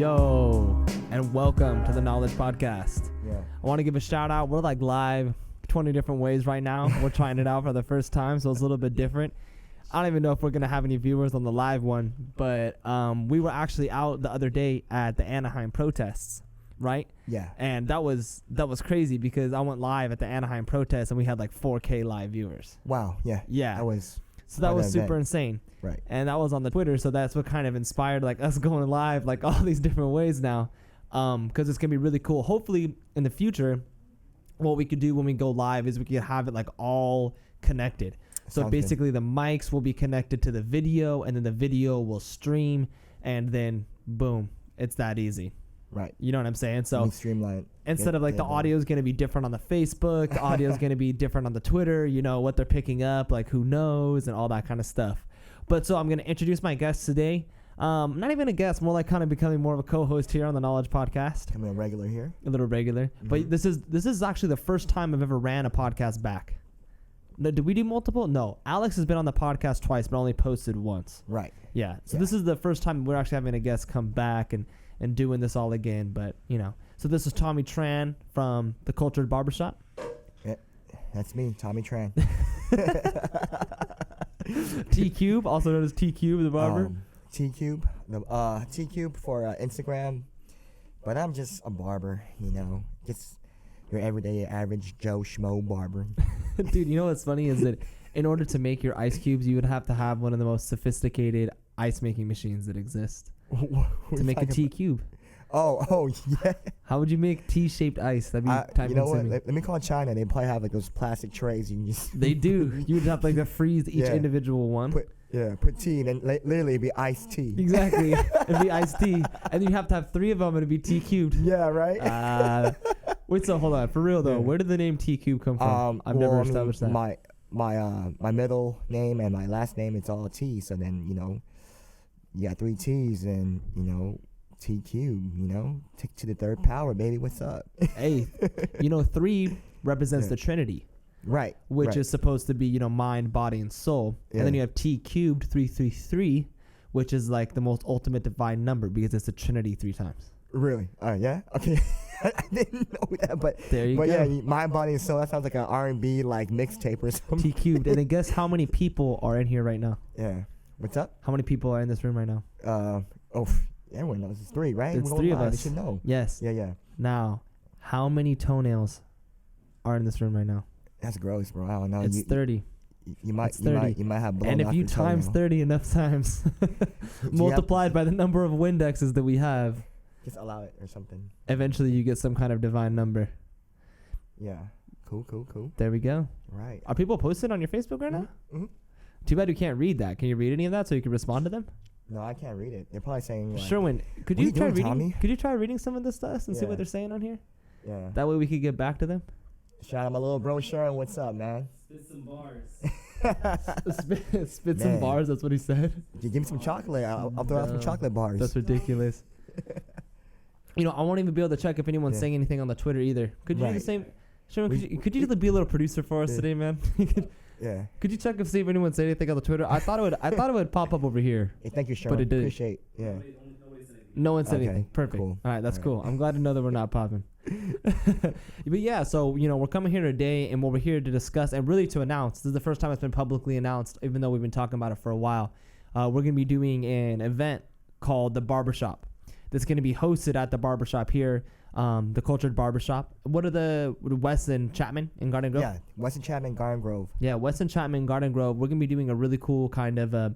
Yo, and welcome to the Knowledge podcast. Yeah. I want to give a shout out. We're like live 20 different ways right now. We're trying it out for the first time, so it's a little bit different. I don't even know if we're going to have any viewers on the live one, but we were actually out the other day at the Anaheim protests, right? Yeah. And that was crazy because I went live at the Anaheim protests and we had like 4K live viewers. Wow. Yeah. Yeah. That was super insane. Right. And that was on the Twitter, so that's what kind of inspired like us going live like all these different ways now, because it's gonna be really cool. Hopefully in the future, what we could do when we go live is we could have it like all connected. So basically the mics will be connected to the video, and then the video will stream, and then boom, it's that easy. Right. You know what I'm saying? So streamline. Instead of like the audio is going to be different on the Facebook, the audio is going to be different on the Twitter, you know, what they're picking up, like who knows, and all that kind of stuff. But so I'm going to introduce my guest today. Not even a guest, more like kind of becoming more of a co-host here on the Knowledge podcast. Becoming a regular here. A little regular. Mm-hmm. But this is actually the first time I've ever ran a podcast back. Did we do multiple? No. Alex has been on the podcast twice, but only posted once. Right. Yeah. So this is the first time we're actually having a guest come back and doing this all again. But, you know. So this is Tommy Tran from the Cultured Barbershop. Yeah, that's me, Tommy Tran. T-Cube, also known as T-Cube, the barber. T-Cube. T-Cube for Instagram. But I'm just a barber, you know. Just your everyday average Joe Schmo barber. Dude, you know what's funny is that in order to make your ice cubes, you would have to have one of the most sophisticated ice making machines that exist to make a T-Cube. Oh, yeah. How would you make T-shaped ice? That'd be time you know what? consuming. Let me call China. They probably have like those plastic trays. You can just They do. You would have like to freeze each individual one. Put tea, and then literally it'd be iced tea. Exactly. It'd be iced tea. And you have to have 3 of them and it'd be T-Cubed. Yeah, right? Wait, so hold on. For real though, where did the name T-Cube come from? I've never established that. My middle name and my last name, it's all T. So then, you know, you got 3 T's and, you know, T-Cube, you know, take to the 3rd power, baby. What's up? Hey, you know, 3 represents the Trinity. Right. Which is supposed to be, you know, mind, body, and soul. Yeah. And then you have T-Cubed, 333, which is like the most ultimate divine number because it's the Trinity 3 times. Really? Yeah? Okay. I didn't know that, but there you go. Yeah, mind, body, and soul, that sounds like an R&B like mixtape or something. T-Cubed. And then guess how many people are in here right now? Yeah. What's up? How many people are in this room right now? Everyone knows it's 3, right? It's 3 of us. They should know. Yes. Yeah. Now, how many toenails are in this room right now? That's gross, bro. I don't know. It's 30. You might have blown. And if you times 30 enough times, multiplied by the number of Windexes that we have, just allow it or something. Eventually, you get some kind of divine number. Yeah. Cool. There we go. Right. Are people posted on your Facebook right now? Mm-hmm. Too bad you can't read that. Can you read any of that so you can respond to them? No, I can't read it. They're probably saying like, Sherwin, could you try reading? Tommy? Could you try reading some of this stuff and see what they're saying on here? Yeah. That way we could get back to them. Shout out my little bro Sherwin. What's up, man? Spit some bars. Spit some bars. That's what he said. Give me some chocolate. I'll throw out some chocolate bars. That's ridiculous. You know, I won't even be able to check if anyone's saying anything on the Twitter either. Could you do the same? Sherwin, could you be a little producer for us today, man? Yeah. Could you check if see if anyone said anything on the Twitter? I thought it would pop up over here. Hey, thank you, Sherwin. But it didn't. Appreciate. Yeah. No one said anything. Perfect. Cool. All right, that's cool. I'm glad to know that we're not popping. But yeah, so you know, we're coming here today, and what we're here to discuss and really to announce. This is the first time it's been publicly announced, even though we've been talking about it for a while. We're gonna be doing an event called the Barbershop. That's gonna be hosted at the barbershop here. The Cultured Barbershop. What are the Weston Chapman in Garden Grove? Yeah, Weston Chapman, Garden Grove. Yeah, Weston Chapman, Garden Grove. We're going to be doing a really cool kind of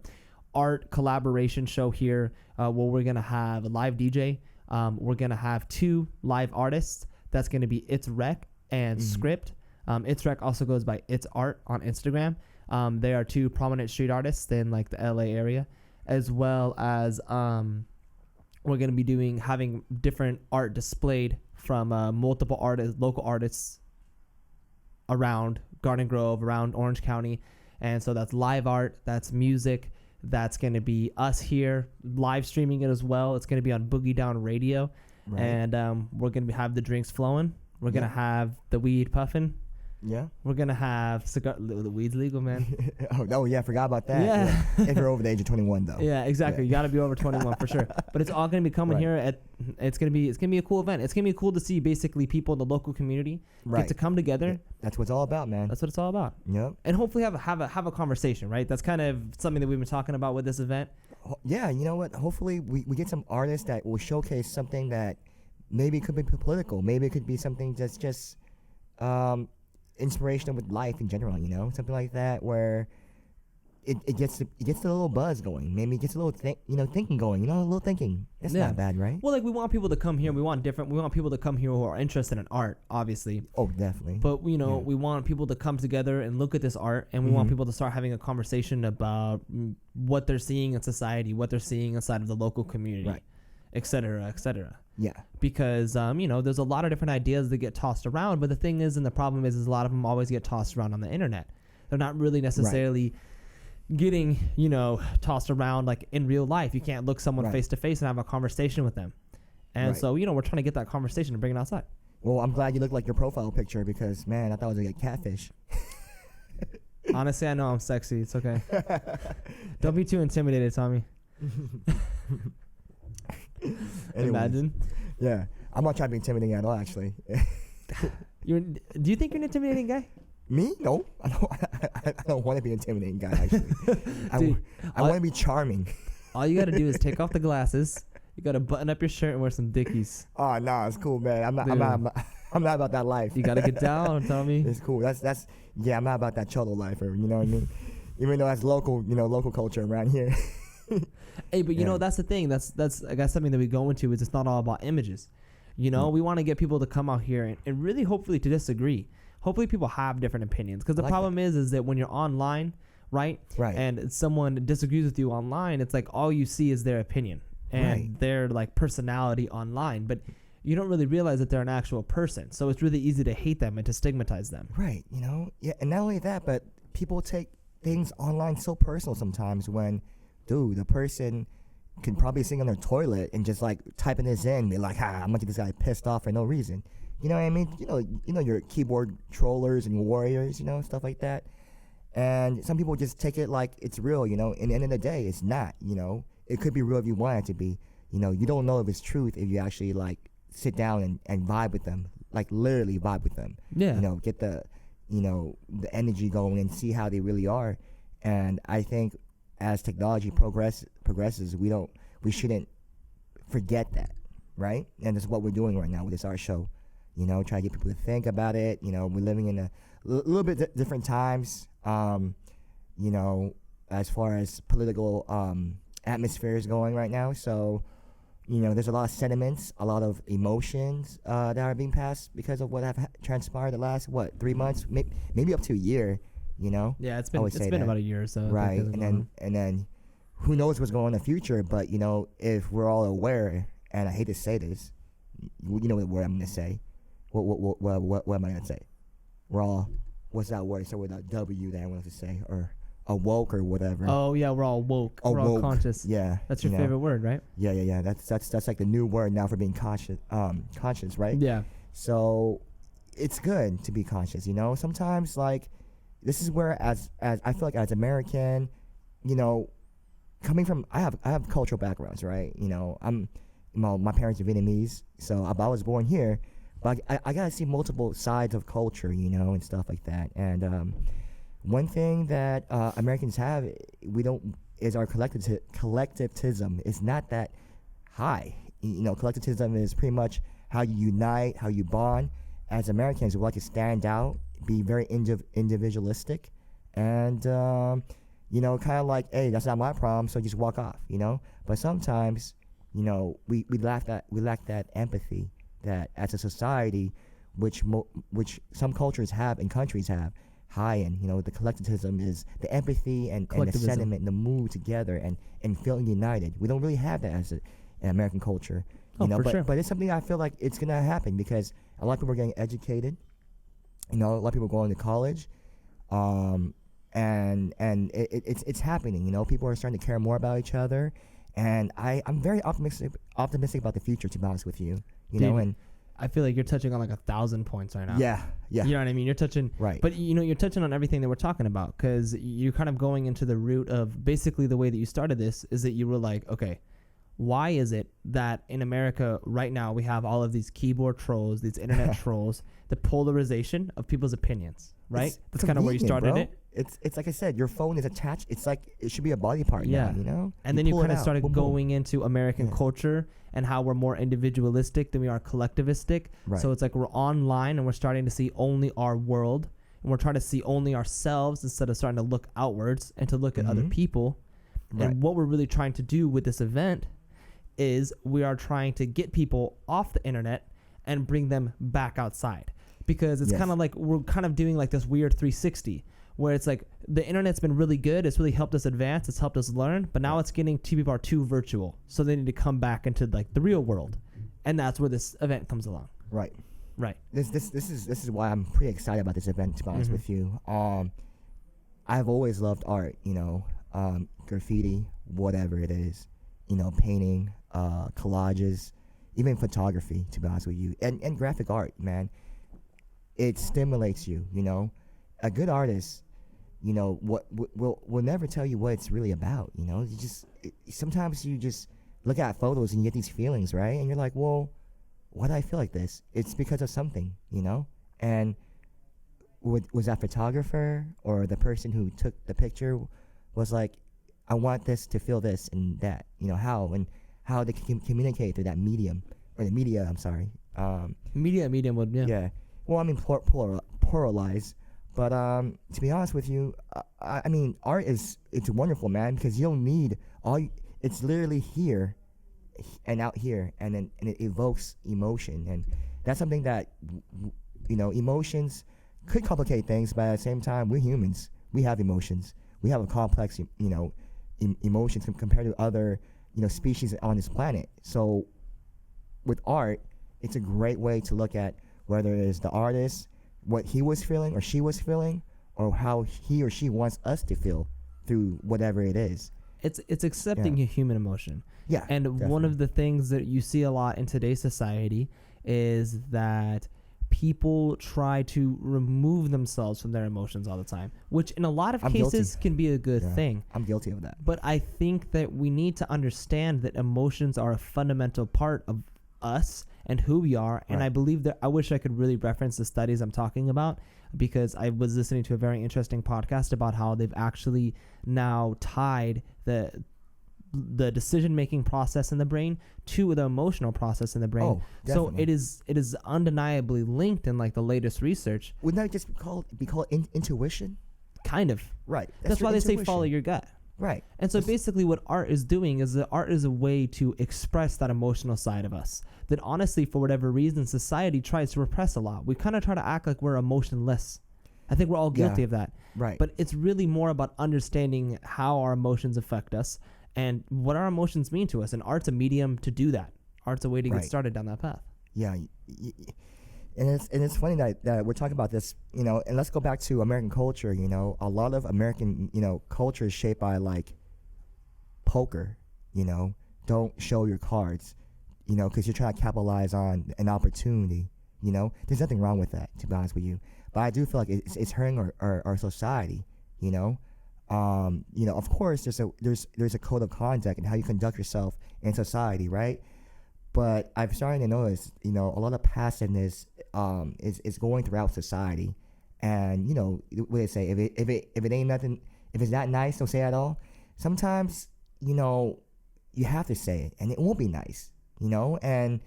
art collaboration show here where we're going to have a live DJ. We're going to have 2 live artists. That's going to be It's Rec and Script. It's Rec also goes by It's Art on Instagram. They are 2 prominent street artists in like the LA area, as well as we're going to be having different art displayed from multiple artists, local artists around Garden Grove, around Orange County. And so that's live art, that's music, that's going to be us here live streaming it as well. It's going to be on Boogie Down Radio. Right. And we're going to have the drinks flowing. We're going to have the weed puffing. Yeah. We're gonna have cigar. The weed's legal, man. Oh yeah, I forgot about that. Yeah. If you're over the age of 21, though. Yeah, exactly. Yeah. You got to be over 21 for sure. But it's all gonna be coming Right. here. It's gonna be a cool event. It's gonna be cool to see basically people in the local community get to come together. Yeah. That's what it's all about, man. That's what it's all about. Yep. And hopefully have a conversation, right? That's kind of something that we've been talking about with this event. Yeah, you know what? Hopefully we get some artists that will showcase something that maybe it could be political. Maybe it could be something that's just inspirational with life in general, you know? Something like that where it gets the little buzz going. Maybe it gets a little thinking going, a little thinking. That's not bad, right? Well, like we want people to come here. We want people to come here who are interested in art, obviously. Oh, definitely. But we want people to come together and look at this art, and we want people to start having a conversation about what they're seeing in society, what they're seeing inside of the local community, Right. et cetera, et cetera. Yeah. Because there's a lot of different ideas that get tossed around, but the thing is, and the problem is a lot of them always get tossed around on the internet. They're not really necessarily getting tossed around like in real life. You can't look someone face to face and have a conversation with them. And so we're trying to get that conversation and bring it outside. Well, I'm glad you look like your profile picture because man, I thought it was like a catfish. Honestly, I know I'm sexy. It's okay. Don't be too intimidated, Tommy. Imagine. Yeah, I'm not trying to be intimidating at all, actually. Do you think you're an intimidating guy? Me? No, I don't want to be an intimidating guy. Actually, Dude, I want to be charming. All you got to do is take off the glasses. You got to button up your shirt and wear some Dickies. Oh no, it's cool, man. I'm not about that life. You got to get down, Tommy. It's cool. That's yeah. I'm not about that cholo life, or you know what I mean. Even though that's local culture around here. Hey, but that's the thing. That's I guess something that we go into is it's not all about images. We want to get people to come out here and really hopefully to disagree. Hopefully people have different opinions because the problem is that when you're online, right, and someone disagrees with you online, it's like all you see is their opinion and their like personality online, but you don't really realize that they're an actual person. So it's really easy to hate them and to stigmatize them. Right. Yeah, and not only that, but people take things online so personal sometimes when, dude, the person can probably sing on their toilet and just like typing this in, be like, I'm gonna get this guy pissed off for no reason. You know what I mean? Your keyboard trollers and warriors, stuff like that. And some people just take it like it's real, and at the end of the day, it's not, It could be real if you want it to be. You don't know if it's truth if you actually like sit down and vibe with them, like literally vibe with them. Yeah. Get the, the energy going and see how they really are. And I think as technology progresses, we shouldn't forget that, right? And that's what we're doing right now with this art show. Try to get people to think about it. We're living in a little bit different times, as far as political atmosphere is going right now. So, there's a lot of sentiments, a lot of emotions that are being passed because of what have transpired the last, 3 months, maybe up to a year, Yeah, it's been about a year or so. Right, and then who knows what's going on in the future, but, if we're all aware, and I hate to say this, you know what word I'm going to say. What am I gonna say? We're all, what's that word? So with a W that I wanted to say, or awoke or whatever. Oh yeah, we're all woke. We're all conscious. Yeah, that's your favorite word, right? Yeah. That's like the new word now for being conscious. Conscious, right? Yeah. So it's good to be conscious. Sometimes like this is where as I feel like as American, coming from I have cultural backgrounds, right? My parents are Vietnamese, so I was born here. But I gotta see multiple sides of culture, and stuff like that. And one thing that Americans have, is our collectivism is not that high. Collectivism is pretty much how you unite, how you bond. As Americans, we like to stand out, be very individualistic, and kind of like, hey, that's not my problem, so just walk off. But sometimes, we lack that empathy. That as a society, which some cultures have and countries have, high in, the collectivism is the empathy and the sentiment and the mood together and feeling united. We don't really have that as an American culture, sure. But it's something I feel like it's gonna happen because a lot of people are getting educated. A lot of people are going to college, and it's happening. People are starting to care more about each other, and I'm very optimistic about the future. To be honest with you. And I feel like you're touching on like 1,000 points right now. Yeah. You know what I mean? You're touching, Right. but you're touching on everything that we're talking about, because you're kind of going into the root of basically the way that you started this is that you were like, okay, why is it that in America right now we have all of these keyboard trolls, these internet trolls, the polarization of people's opinions, right? It's That's kind of where you convenient, started bro. it. It's like I said, your phone is attached. It's like it should be a body part Yeah. now, you know? And then you pull it kind of out, started boom, boom. going into American culture and how we're more individualistic than we are collectivistic. Right. So it's like we're online and we're starting to see only our world, and we're trying to see only ourselves instead of starting to look outwards and to look at other people. Right. And what we're really trying to do with this event is we are trying to get people off the internet and bring them back outside, because it's Yes. kind of like we're kind of doing like this weird 360 where it's like the internet's been really good. It's really helped us advance. It's helped us learn, but now it's getting people are too virtual. So they need to come back into like the real world. And that's where this event comes along. Right. Right. This is why I'm pretty excited about this event, to be honest with you. I've always loved art, graffiti, whatever it is, painting, collages, even photography, to be honest with you, and graphic art, man. It stimulates you, A good artist, will never tell you what it's really about, sometimes you just look at photos and you get these feelings, right? And you're like, well, why do I feel like this? It's because of something, And was that photographer or the person who took the picture was like, I want this to feel this and that, how they can communicate through that medium, or the media, I'm sorry. Medium would, yeah. Yeah. Well, I mean, pluralize. But to be honest with you, I mean, art it's wonderful, man, because you don't need it's literally here and out here, and it evokes emotion, and that's something that emotions could complicate things, but at the same time, we're humans. We have emotions. We have a complex, emotions compared to other, species on this planet. So with art, it's a great way to look at whether it is the artist, what he was feeling or she was feeling, or how he or she wants us to feel through whatever it is. It's accepting a human emotion. Yeah. And definitely. one of the things that you see a lot in today's society is that people try to remove themselves from their emotions all the time, which in a lot of cases can be a good thing. I'm guilty of that. But I think that we need to understand that emotions are a fundamental part of us and who we are. And I believe that I wish I could really reference the studies I'm talking about, because I was listening to a very interesting podcast about how they've actually now tied the decision-making process in the brain to the emotional process in the brain. Oh, so definitely. it is undeniably linked in like the latest research. Wouldn't that just be called intuition? Kind of. Right. That's why they say follow your gut. Right. And so basically what art is doing is that art is a way to express that emotional side of us that honestly, for whatever reason, society tries to repress a lot. We kind of try to act like we're emotionless. I think we're all guilty of that. Right. But it's really more about understanding how our emotions affect us and what our emotions mean to us. And art's a medium to do that. Art's a way to get started down that path. Yeah. And it's funny that we're talking about this, and let's go back to American culture, a lot of American, culture is shaped by like poker, don't show your cards, because you're trying to capitalize on an opportunity, there's nothing wrong with that, to be honest with you. But I do feel like it's hurting our society, of course there's a code of conduct and how you conduct yourself in society, right? But I'm starting to notice, a lot of passiveness is going throughout society, and what they say, if it ain't nothing, if it's not nice, don't say it at all. Sometimes you have to say it, and it won't be nice, and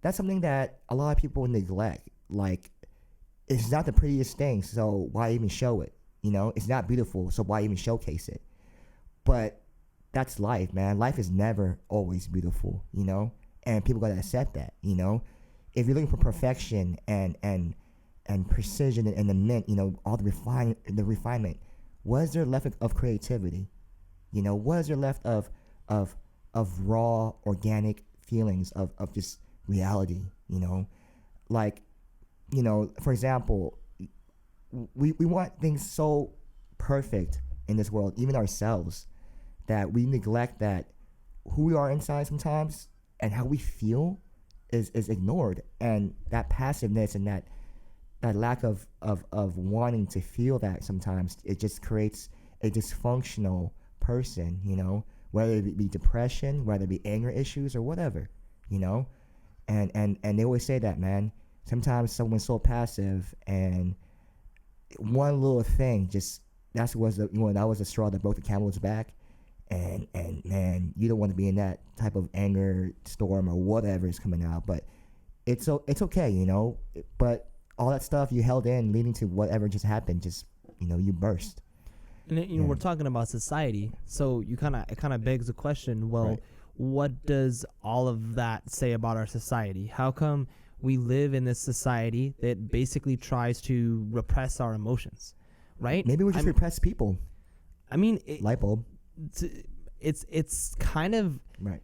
that's something that a lot of people neglect. Like, it's not the prettiest thing, so why even show it? It's not beautiful, so why even showcase it? But that's life, man. Life is never always beautiful, and people gotta accept that, If you're looking for perfection and precision and the mint, all the refinement, what is there left of creativity? What is there left of raw, organic feelings of just reality? Like, for example, we want things so perfect in this world, even ourselves, that we neglect that who we are inside sometimes and how we feel is ignored, and that passiveness and that lack of wanting to feel that, sometimes it just creates a dysfunctional person, you know, whether it be depression, whether it be anger issues or whatever, you know. And they always say that, man, sometimes someone's so passive, and one little thing just that was the straw that broke the camel's back. And man, you don't want to be in that type of anger storm or whatever is coming out, but it's okay, you know. But all that stuff you held in, leading to whatever just happened, just, you know, you burst. And you know, we're talking about society, so it kind of begs the question. Well, Right. What does all of that say about our society? How come we live in this society that basically tries to repress our emotions, right? Maybe we're just repressed people. I mean, Light bulb. it's kind of Right.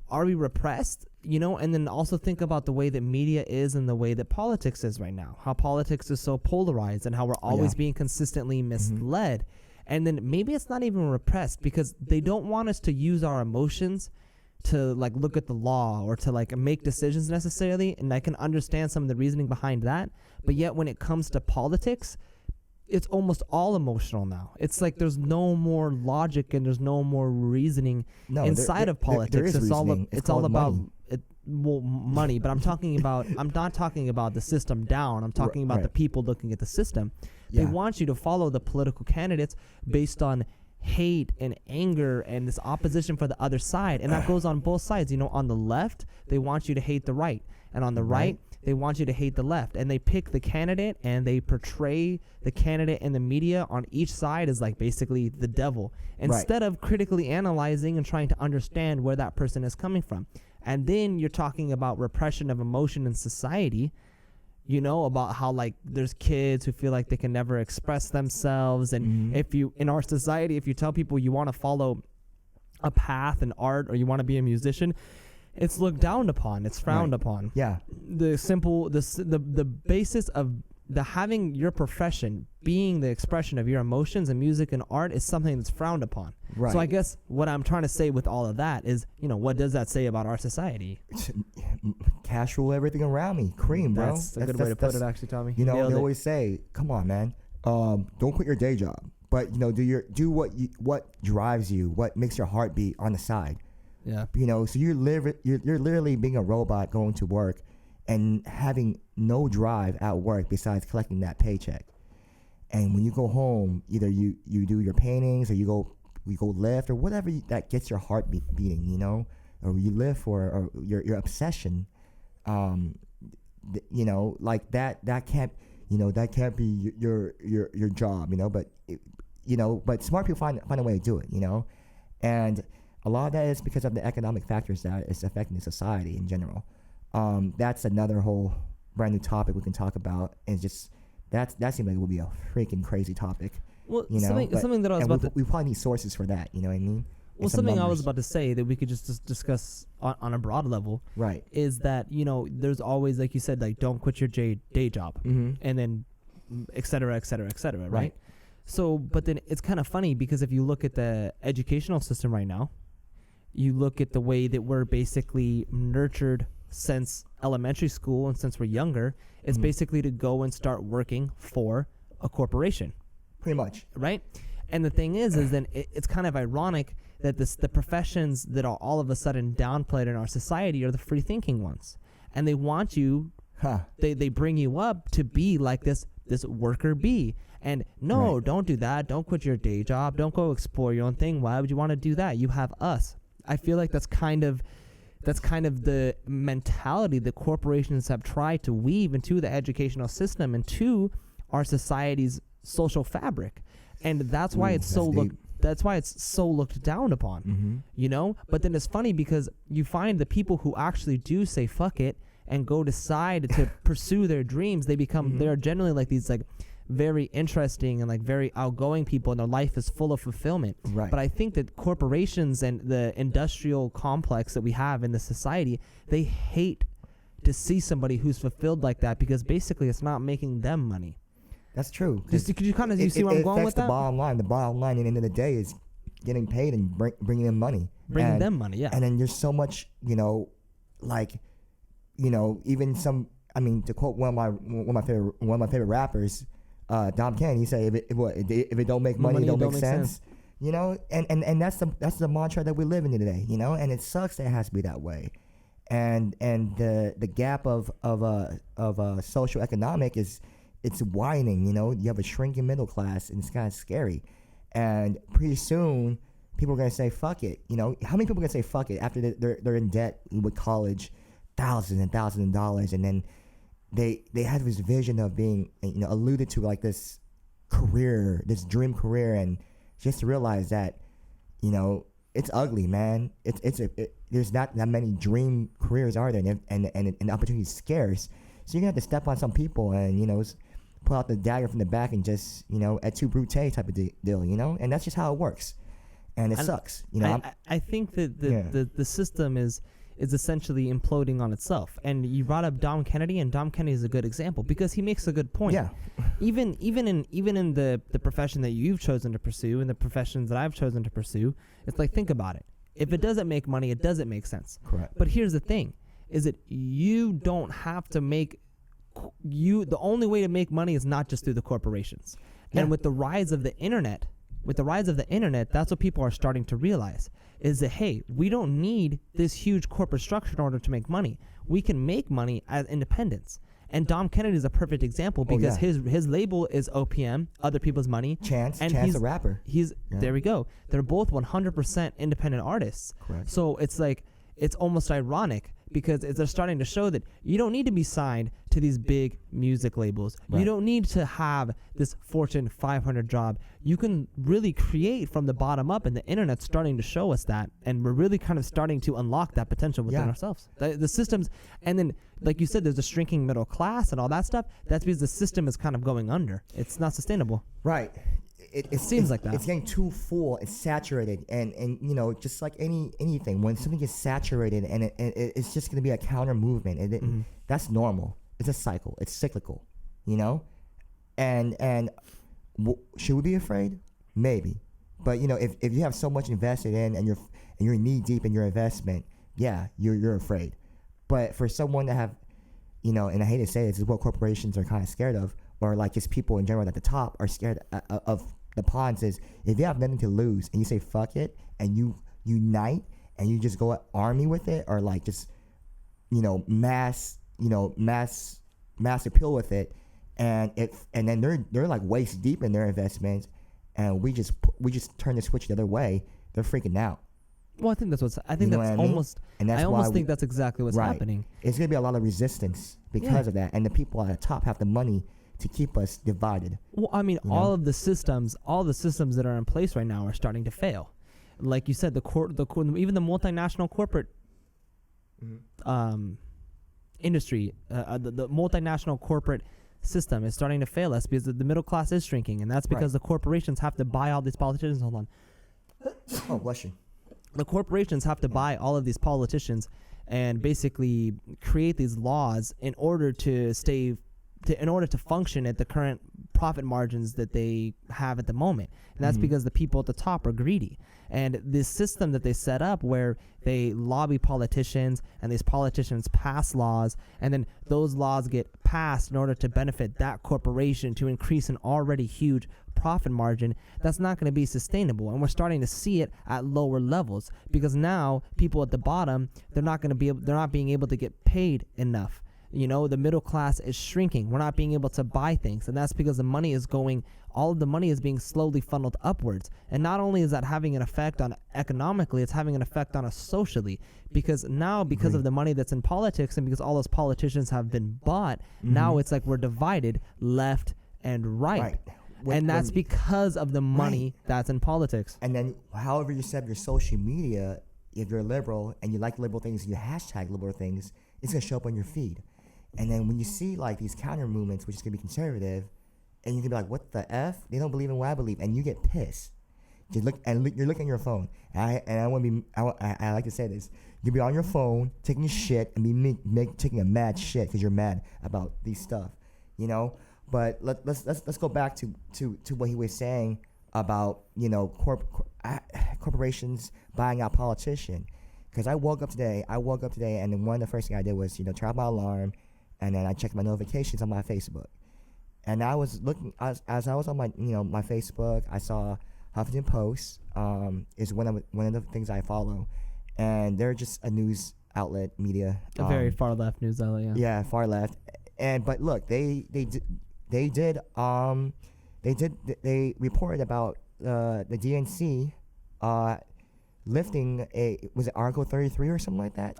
Are we repressed, you know? And then also think about the way that media is and the way that politics is right now, how politics is so polarized and how we're always being consistently misled. And then maybe it's not even repressed because they don't want us to use our emotions to like look at the law or to like make decisions necessarily. And I can understand some of the reasoning behind that, but yet when it comes to politics, it's almost all emotional now. It's like there's no more logic and there's no more reasoning inside of politics. There is it's reasoning. all about money. Money, but I'm not talking about the system down. I'm talking about the people looking at the system. They want you to follow the political candidates based on hate and anger and this opposition for the other side, and that goes on both sides. You know, on the left, they want you to hate the right, and on the right, they want you to hate the left, and they pick the candidate and they portray the candidate in the media on each side as like basically the devil, instead of critically analyzing and trying to understand where that person is coming from. And then you're talking about repression of emotion in society, you know, about how like there's kids who feel like they can never express themselves. And if you, in our society, if you tell people you want to follow a path in art or you want to be a musician, it's looked down upon. It's frowned upon. Yeah. The basis of the having your profession being the expression of your emotions and music and art is something that's frowned upon. Right. So I guess what I'm trying to say with all of that is, you know, what does that say about our society? Cash rule everything around me. Cream, bro. That's a good way to put it, actually, Tommy. You know, Nailed they it. always say, "Come on, man, don't quit your day job, but you know, do what drives you, what makes your heart beat on the side." Yeah. You know, so you're literally being a robot going to work and having no drive at work besides collecting that paycheck. And when you go home, either you do your paintings or you go lift or whatever that gets your heart beating, you know, or you live for, or your obsession. You know, like that can't be your job, you know. But but smart people find a way to do it, you know, and a lot of that is because of the economic factors that is affecting society in general. That's another whole brand new topic we can talk about, and just that seems like it would be a freaking crazy topic. Well, you know, something that I was about to... We probably need sources for that, you know what I mean? Well, something I was about to say that we could just discuss on a broad level, right? Is that, you know, there's always, like you said, like don't quit your day job, and then et cetera, right? So, but then it's kind of funny because if you look at the educational system right now, you look at the way that we're basically nurtured since elementary school and since we're younger, it's basically to go and start working for a corporation. Pretty much. Right? And the thing is then it's kind of ironic that the professions that are all of a sudden downplayed in our society are the free thinking ones. And they want you, they bring you up to be like this worker bee. And no, don't do that. Don't quit your day job. Don't go explore your own thing. Why would you want to do that? You have us. I feel like that's kind of the mentality that corporations have tried to weave into the educational system, into our society's social fabric, and that's why it's so looked down upon. You know. But then it's funny because you find the people who actually do say fuck it and go decide to pursue their dreams, they become they're generally like these like very interesting and like very outgoing people, and their life is full of fulfillment. Right. But I think that corporations and the industrial complex that we have in the society, they hate to see somebody who's fulfilled like that, because basically it's not making them money. That's true. Could you kind of see where I'm going with that? The bottom line. The bottom line at the end of the day is getting paid and bringing in money. Bringing them money, yeah. And then there's so much, you know, like even some. I mean, to quote one of my favorite rappers, Dom Kennedy, he said, if it don't make money, it don't make sense. And that's the mantra that we live in today. And it sucks that it has to be that way. And the gap of social economic it's widening. You have a shrinking middle class, and it's kind of scary. And pretty soon, people are gonna say fuck it. How many people are gonna say fuck it after they're in debt with college, thousands and thousands of dollars, and then they have this vision of being alluded to like this career, this dream career, and just to realize that it's ugly, man. There's not that many dream careers, are there? And the opportunity is scarce. So you're gonna have to step on some people and pull out the dagger from the back and just et tu brute type of deal, and that's just how it works, and it sucks. I think that the system is essentially imploding on itself. And you brought up Dom Kennedy, and Dom Kennedy is a good example because he makes a good point. Yeah. even in the profession that you've chosen to pursue and the professions that I've chosen to pursue, it's like, think about it. If it doesn't make money, it doesn't make sense. Correct. But here's the thing, is that you don't have to the only way to make money is not just through the corporations. Yeah. And with the rise of the internet, that's what people are starting to realize, is that, hey, we don't need this huge corporate structure in order to make money. We can make money as independents. And Dom Kennedy is a perfect example because his label is OPM, Other People's Money. Chance a rapper. There we go. They're both 100% independent artists. Correct. So it's like, it's almost ironic because they're starting to show that you don't need to be signed to these big music labels. Right. You don't need to have this Fortune 500 job. You can really create from the bottom up, and the internet's starting to show us that, and we're really kind of starting to unlock that potential within ourselves. The systems, and then, like you said, there's a shrinking middle class and all that stuff. That's because the system is kind of going under. It's not sustainable. Right. It seems like that. It's getting too full. It's saturated, and just like anything, when something gets saturated, and it's just going to be a counter movement, and that's normal. It's a cycle. It's cyclical, and should we be afraid? Maybe, but if you have so much invested in, and you're knee deep in your investment, you're afraid. But for someone to have, and I hate to say this is what corporations are kind of scared of, or like just people in general at the top are scared of the pawns, is if you have nothing to lose and you say fuck it and you unite and you just go army with it, or like just mass appeal with it, and then they're like waist deep in their investments, and we just turn the switch the other way, they're freaking out. Well, I think that's almost, and that's I almost think that's exactly what's happening. It's gonna be a lot of resistance because of that, and the people at the top have the money to keep us divided. Well, I mean, all the systems that are in place right now are starting to fail. Like you said, even the multinational corporate industry, the multinational corporate system is starting to fail us because the middle class is shrinking, and that's because the corporations have to buy all these politicians. Hold on. Oh, bless you. The corporations have to buy all of these politicians and basically create these laws in order to function at the current profit margins that they have at the moment. And that's because the people at the top are greedy. And this system that they set up where they lobby politicians, and these politicians pass laws, and then those laws get passed in order to benefit that corporation to increase an already huge profit margin, that's not going to be sustainable. And we're starting to see it at lower levels because now people at the bottom, they're not being able to get paid enough. The middle class is shrinking. We're not being able to buy things, and that's because all of the money is being slowly funneled upwards. And not only is that having an effect on economically, it's having an effect on us socially, because of the money that's in politics, and because all those politicians have been bought, now it's like we're divided left and right. And that's because of the money that's in politics. And then however you set up your social media, if you're liberal and you like liberal things, you hashtag liberal things, it's going to show up on your feed. And then when you see like these counter movements, which is going to be conservative, and you can be like, what the F? They don't believe in what I believe. And you get pissed. You're looking at your phone. I like to say this. You'll be on your phone, taking a shit, and taking a mad shit because you're mad about these stuff, But let's go back to what he was saying about corporations buying out politicians. Because I woke up today, and then one of the first things I did was, turn off my alarm, and then I checked my notifications on my Facebook. And I was looking, as I was on my, my Facebook, I saw Huffington Post is one of the things I follow. And they're just a news outlet, media. A very far left news outlet, yeah. Yeah, far left. But look, they reported about the DNC lifting was it Article 33 or something like that?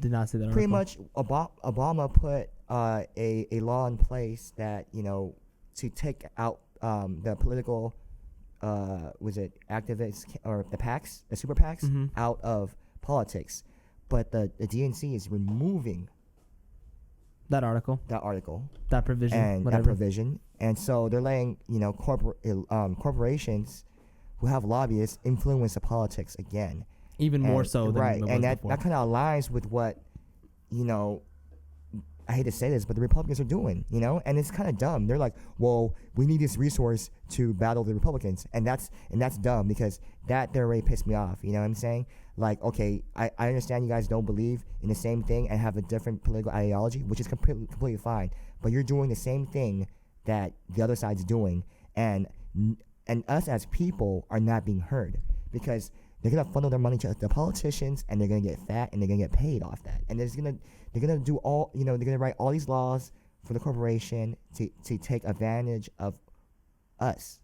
Did not see that. Pretty article. much, Obama put a law in place that to take out the political was it activists or the super PACs out of politics, but the DNC is removing that article, that provision, and so they're letting corporations who have lobbyists influence the politics again, even more so than right, and that kind of aligns with what I hate to say this, but the Republicans are doing, and it's kind of dumb. They're like, well, we need this resource to battle the Republicans, and that's dumb because that already pissed me off. You know what I'm saying? Like, okay, I understand you guys don't believe in the same thing and have a different political ideology, which is completely fine, but you're doing the same thing that the other side's doing, and us as people are not being heard because they're gonna funnel their money to the politicians, and they're gonna get fat, and they're gonna get paid off that, and they're gonna do all they're gonna write all these laws for the corporation to take advantage of us,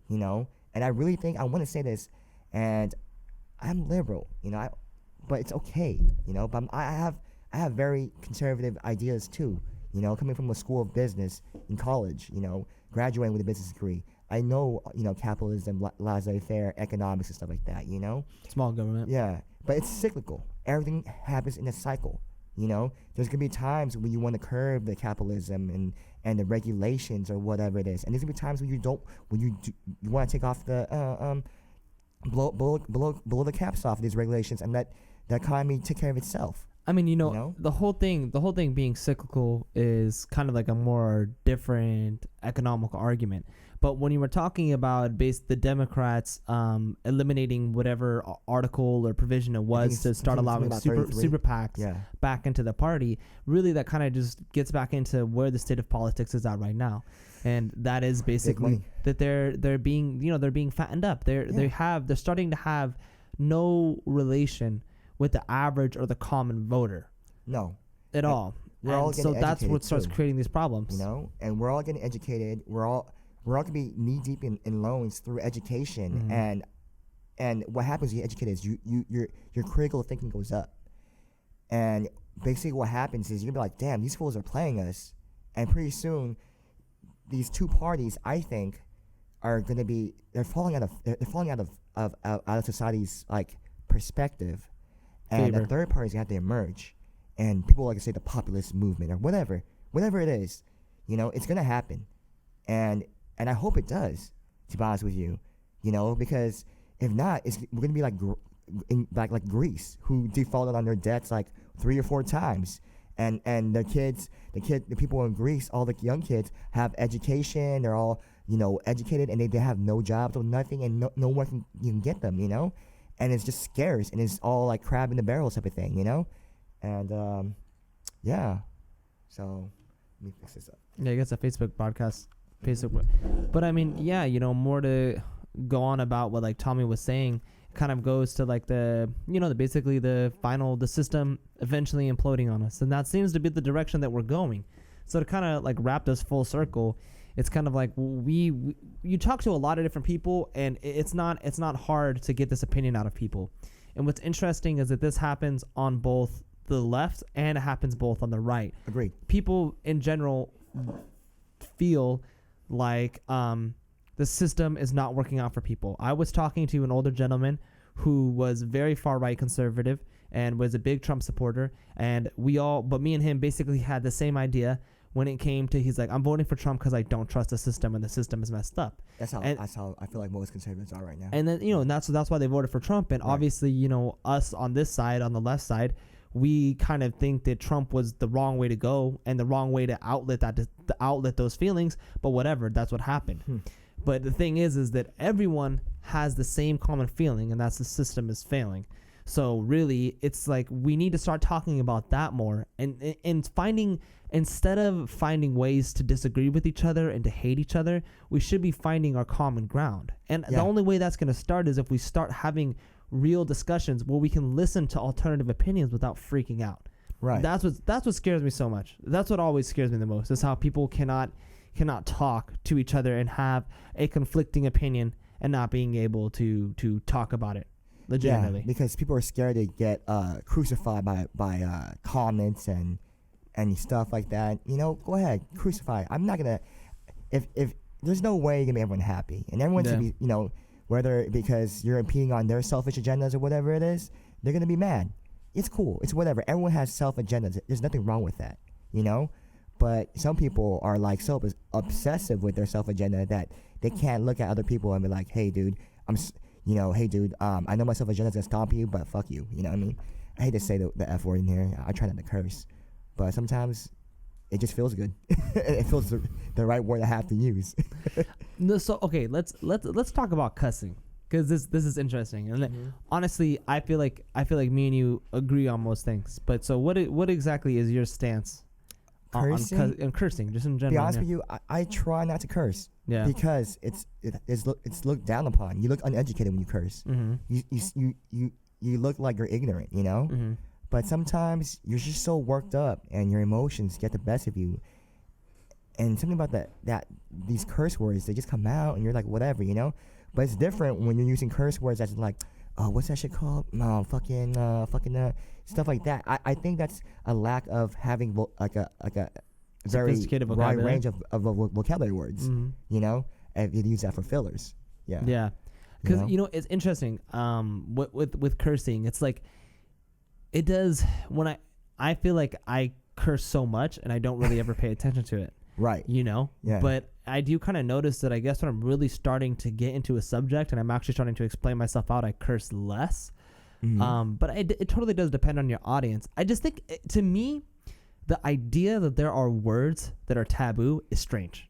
and I really think I want to say this, and I'm liberal, but it's okay, but I have very conservative ideas too, coming from a school of business in college, graduating with a business degree. I know, capitalism, laissez-faire, economics, and stuff like that, Small government. Yeah, but it's cyclical. Everything happens in a cycle, There's going to be times when you want to curb the capitalism and the regulations or whatever it is. And there's going to be times when you want to take off the, blow the caps off of these regulations and let the economy take care of itself. I mean, the whole thing being cyclical is kind of like a more different economical argument. But when you were talking about the Democrats eliminating whatever article or provision it was to start allowing super PACs back into the party, really that kind of just gets back into where the state of politics is at right now, and that is basically that they're being fattened up. They're starting to have no relation with the average or the common voter. No, at all. So that's what starts creating these problems. And we're all getting educated. We're all going to be knee deep in loans through education, and what happens when you educate is your critical thinking goes up, and basically what happens is you're gonna be like, damn, these fools are playing us, and pretty soon these two parties, I think, are gonna be they're falling out of society's like perspective, and the third party is gonna have to emerge, and people like to say the populist movement or whatever it is, it's gonna happen, and I hope it does, to be honest with you, because if not, we're going to be like Greece, who defaulted on their debts like 3 or 4 times. And the people in Greece, all the young kids have education. They're all, educated, and they have no jobs or nothing, and no one can get them, And it's just scarce, and it's all like crab in the barrel type of thing, And, yeah. So, let me fix this up. Yeah, I guess a Facebook podcast. But I mean, yeah, more to go on about what like Tommy was saying kind of goes to like basically the system eventually imploding on us, and that seems to be the direction that we're going. So to kind of like wrap this full circle, it's kind of like you talk to a lot of different people, and it's not hard to get this opinion out of people. And what's interesting is that this happens on both the left and it happens both on the right. Agreed. People in general feel like the system is not working out for people. I was talking to an older gentleman who was very far right conservative and was a big Trump supporter, and but me and him basically had the same idea when it came to, he's like, I'm voting for Trump because I don't trust the system, and the system is messed up. That's how I feel like most conservatives are right now. And then and that's why they voted for Trump. And obviously, us on this side, on the left side, we kind of think that Trump was the wrong way to go and the wrong way to outlet those feelings. But whatever, that's what happened. But the thing is that everyone has the same common feeling, and that's the system is failing. So really, it's like we need to start talking about that more, and finding, instead of finding ways to disagree with each other and to hate each other, we should be finding our common ground. And the only way that's going to start is if we start having real discussions where we can listen to alternative opinions without freaking out. Right. That's what scares me so much. That's what always scares me the most, is how people cannot talk to each other and have a conflicting opinion and not being able to talk about it legitimately. Yeah, because people are scared to get crucified by comments and stuff like that. You know, go ahead, crucify. I'm not gonna. If there's no way you're gonna make everyone happy, and everyone's gonna be, you know, whether because you're impeding on their selfish agendas or whatever it is, they're gonna be mad. It's cool. It's whatever. Everyone has self agendas. There's nothing wrong with that, you know. But some people are like so obsessive with their self agenda that they can't look at other people and be like, "Hey, dude, I know my self agenda is gonna stop you, but fuck you." You know what I mean? I hate to say the F word in here. I try not to curse, but sometimes it just feels good. It feels the right word I have to use. No, so okay, let's talk about cussing, because this is interesting. And honestly, I feel like me and you agree on most things. But so what exactly is your stance on cursing, just in general? To be honest with you, I try not to curse. Yeah. Because it's looked down upon. You look uneducated when you curse. You look like you're ignorant, you know? But sometimes you're just so worked up and your emotions get the best of you. And something about that these curse words, they just come out and you're like, whatever, you know? But it's different when you're using curse words that's like, oh, what's that shit called? No, fucking stuff like that. I think that's a lack of having like a very wide range of vocabulary words, you know? And you use that for fillers. Yeah. Yeah. Because, you know, it's interesting. With cursing, it's like, it does, when I feel like I curse so much and I don't really ever pay attention to it. Right. You know? Yeah. But I do kind of notice that I guess when I'm really starting to get into a subject and I'm actually starting to explain myself out, I curse less. But it totally does depend on your audience. I just think, to me, the idea that there are words that are taboo is strange.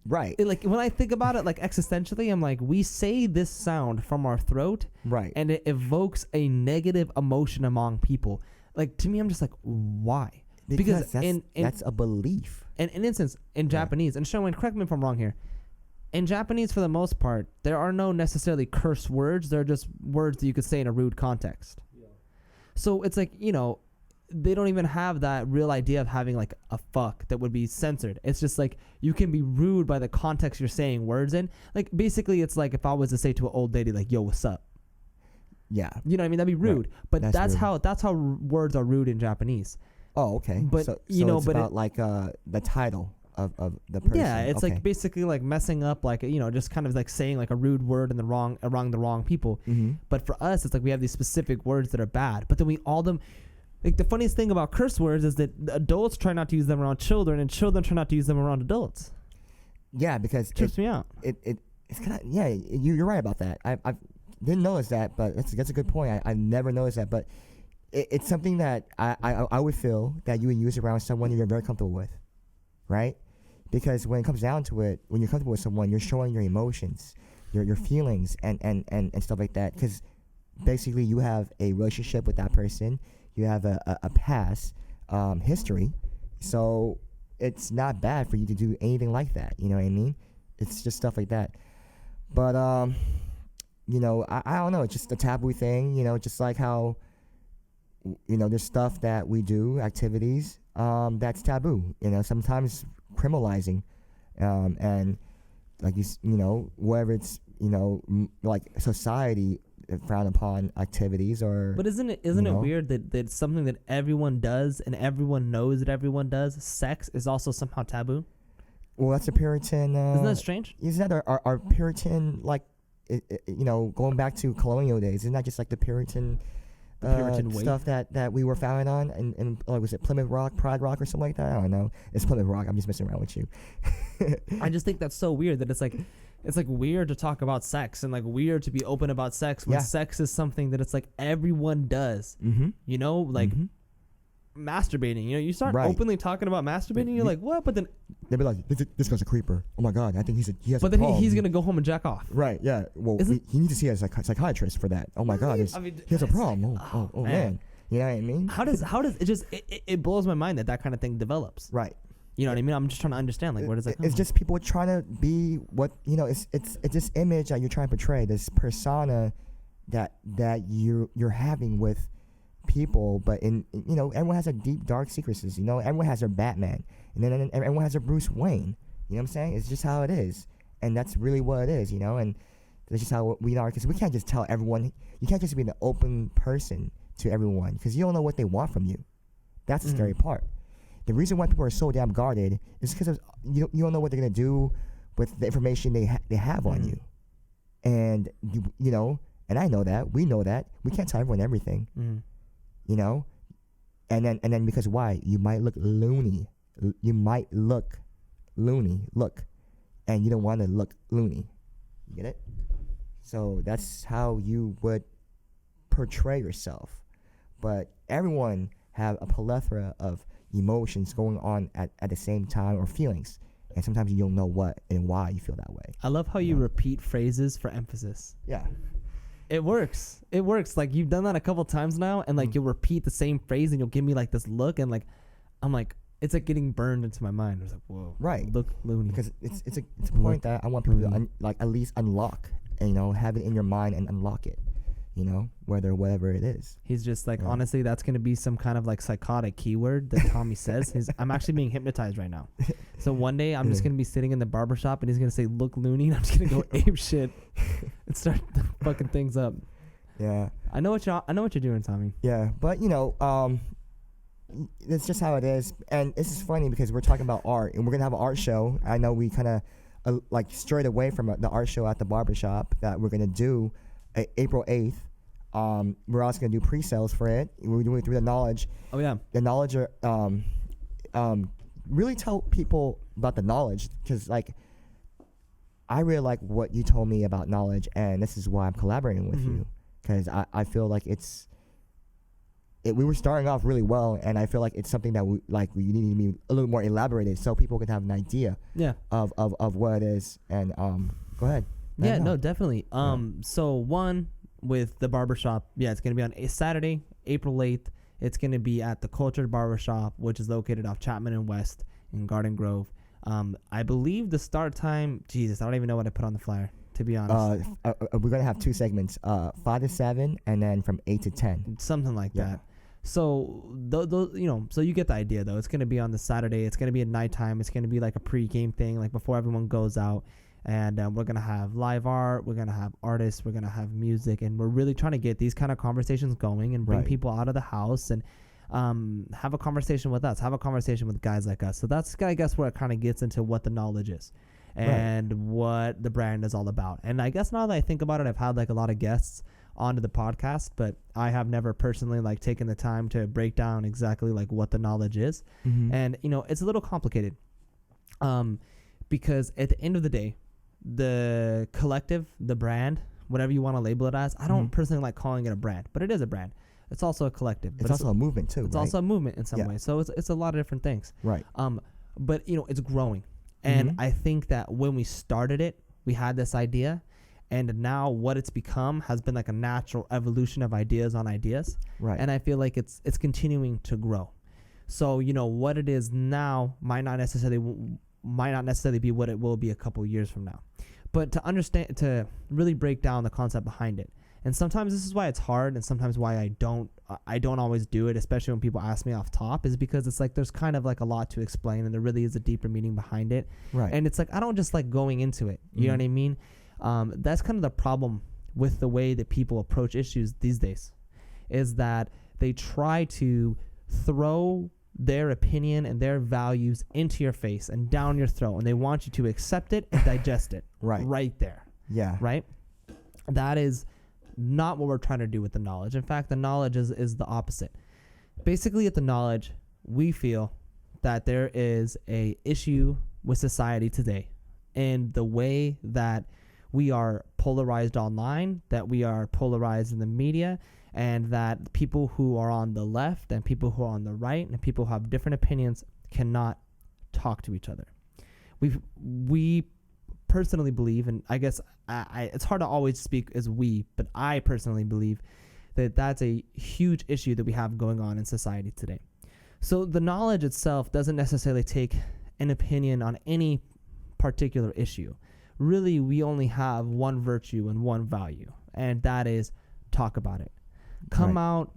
Right. Like, when I think about it, like, existentially, I'm like, we say this sound from our throat. Right. And it evokes a negative emotion among people. Like, to me, I'm just like, why? Because that's a belief. And in instance, in Japanese, and Sherwin, correct me if I'm wrong here. In Japanese, for the most part, there are no necessarily curse words. They're just words that you could say in a rude context. Yeah. So it's like, you know, they don't even have that real idea of having like a fuck that would be censored. It's just like, you can be rude by the context you're saying words in. Like, basically, it's like if I was to say to an old lady, like, yo, what's up? Yeah. You know what I mean? That'd be rude. No, but that's rude. how words are rude in Japanese. Oh, okay. But so you know, it's but about like the title of the person. Yeah, it's like basically like messing up, like, you know, just kind of like saying like a rude word in the wrong around the wrong people. But for us, it's like we have these specific words that are bad, but then we all them. Like, the funniest thing about curse words is that adults try not to use them around children, and children try not to use them around adults. Yeah, because it trips me out. It's kind of, yeah. You're right about that. I didn't notice that, but that's a good point. I've never noticed that, but it's something that I would feel that you would use around someone you're very comfortable with, right? Because when it comes down to it, when you're comfortable with someone, you're showing your emotions, your feelings, and stuff like that. Because basically, you have a relationship with that person. You have a past history, so it's not bad for you to do anything like that. You know what I mean? It's just stuff like that. But you know, I don't know. It's just a taboo thing. You know, just like how, you know, there's stuff that we do, activities that's taboo. You know, sometimes criminalizing, and like you know, whether it's, you know, like society frown upon activities, or but isn't it weird that it's something that everyone does and everyone knows that everyone does? Sex is also somehow taboo. Well, that's a Puritan. Isn't that strange? Isn't that our Puritan, like, you know, going back to colonial days? Isn't that just like the Puritan stuff that we were founded on? And was it Plymouth Rock, Pride Rock, or something like that? I don't know. It's Plymouth Rock. I'm just messing around with you. I just think that's so weird that it's like weird to talk about sex and like weird to be open about sex when sex is something that it's like everyone does. You know, like masturbating. You know, you start openly talking about masturbating, you're like, what? But then they'd be like, this guy's a creeper. Oh my God, I think he has. But a then problem. he's gonna go home and jack off. Right. Yeah. Well, he needs to see a psychiatrist for that. Oh my God, he has a problem. Oh man. You know what I mean? How does it just it blows my mind that kind of thing develops. Right. You know what I mean? I'm just trying to understand, like, where does that come It's from? just people trying to be what, it's this image that you're trying to portray, this persona that you're having with people, but everyone has a deep, dark secrets. Everyone has their Batman, and then everyone has their Bruce Wayne. You know what I'm saying? It's just how it is, and that's really what it is. And that's just how we are, because we can't just tell everyone. You can't just be an open person to everyone, because you don't know what they want from you. That's the scary part. The reason why people are so damn guarded is because you don't know what they're gonna do with the information they have on you, and and I know that, we know that, we can't tell everyone everything, and then because why? You might look loony, and you don't want to look loony. You get it? So that's how you would portray yourself, but everyone have a plethora of emotions going on at the same time, or feelings, and sometimes you don't know what and why you feel that way. I love how you repeat phrases for emphasis. Yeah, it works. Like, you've done that a couple times now, and like you'll repeat the same phrase and you'll give me like this look, and like I'm like, it's like getting burned into my mind. I was like, whoa, right, look loony, because it's a point that I want people to at least unlock, and have it in your mind and unlock it, whatever it is. He's just like, honestly, that's going to be some kind of like psychotic keyword that Tommy says. I'm actually being hypnotized right now. So one day I'm just going to be sitting in the barbershop and he's going to say, look loony. And I'm just going to go ape shit and start fucking things up. Yeah. I know what you're doing, Tommy. Yeah. But it's just how it is. And this is funny because we're talking about art, and we're going to have an art show. I know we kind of strayed away from the art show at the barbershop that we're going to do April 8th. We're also gonna do pre-sales for it. We're doing it through the Knowledge. Oh yeah. The Knowledge really tell people about the Knowledge, because I really like what you told me about Knowledge, and this is why I'm collaborating with you, because I feel like we were starting off really well, and I feel like it's something that we need to be a little more elaborated so people can have an idea of what it is. And go ahead. Yeah, no, definitely. So one, with the barbershop, it's going to be on a Saturday, April 8th. It's going to be at the Cultured Barbershop, which is located off Chapman and West in Garden Grove. I believe the start time, Jesus, I don't even know what I put on the flyer, to be honest. We're going to have two segments, 5 to 7, and then from 8 to 10. Something like that. So, so you get the idea, though. It's going to be on the Saturday. It's going to be at nighttime. It's going to be like a pre-game thing, like before everyone goes out. And we're going to have live art, we're going to have artists, we're going to have music, and we're really trying to get these kind of conversations going and bring people out of the house and have a conversation with us, have a conversation with guys like us. So that's, I guess, where it kind of gets into what the Knowledge is and what the brand is all about. And I guess now that I think about it, I've had a lot of guests onto the podcast, but I have never personally taken the time to break down exactly what the Knowledge is. And, it's a little complicated because at the end of the day, the collective, the brand, whatever you want to label it as, I don't personally like calling it a brand, but it is a brand. It's also a collective. It's also a movement too. It's also a movement in some ways. So it's a lot of different things. Right. But it's growing, and I think that when we started it, we had this idea, and now what it's become has been a natural evolution of ideas on ideas. Right. And I feel like it's continuing to grow. So what it is now might not necessarily be what it will be a couple years from now. But to really break down the concept behind it. And sometimes this is why it's hard, and sometimes why I don't always do it, especially when people ask me off top, is because it's there's kind of a lot to explain, and there really is a deeper meaning behind it. Right. And it's I don't just going into it. You know what I mean? That's kind of the problem with the way that people approach issues these days, is that they try to throw their opinion and their values into your face and down your throat, and they want you to accept it and digest it right there. Yeah. Right? That is not what we're trying to do with the Knowledge. In fact, the Knowledge is the opposite. Basically, at the Knowledge, we feel that there is a issue with society today, and the way that we are polarized online, that we are polarized in the media, and that people who are on the left and people who are on the right and people who have different opinions cannot talk to each other. we personally believe, and I guess it's hard to always speak as we, but I personally believe that that's a huge issue that we have going on in society today. So the knowledge itself doesn't necessarily take an opinion on any particular issue. Really, we only have one virtue and one value, and that is talk about it. Come out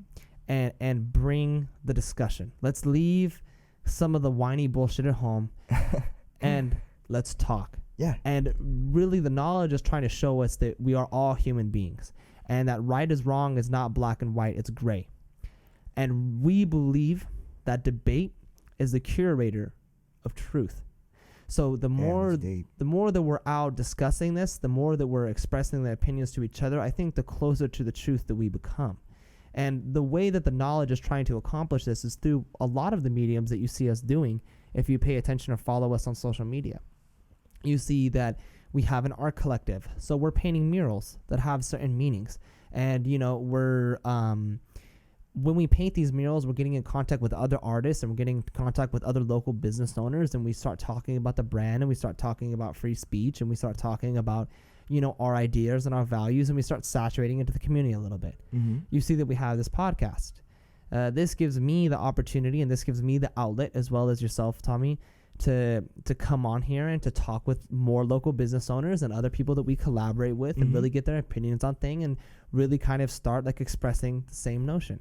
and bring the discussion. Let's leave some of the whiny bullshit at home and let's talk. Yeah. And really, the knowledge is trying to show us that we are all human beings, and that right is wrong is not black and white, it's gray. And we believe that debate is the curator of truth. So the more that we're out discussing this, the more that we're expressing the opinions to each other, I think the closer to the truth that we become. And the way that the knowledge is trying to accomplish this is through a lot of the mediums that you see us doing. If you pay attention or follow us on social media, you see that we have an art collective. So we're painting murals that have certain meanings. And, we're when we paint these murals, we're getting in contact with other artists, and we're getting in contact with other local business owners, and we start talking about the brand, and we start talking about free speech, and we start talking about, our ideas and our values, and we start saturating into the community a little bit. Mm-hmm. You see that we have this podcast. This gives me the opportunity, and this gives me the outlet, as well as yourself, Tommy, to come on here and to talk with more local business owners and other people that we collaborate with, and really get their opinions on things, and really kind of start expressing the same notion.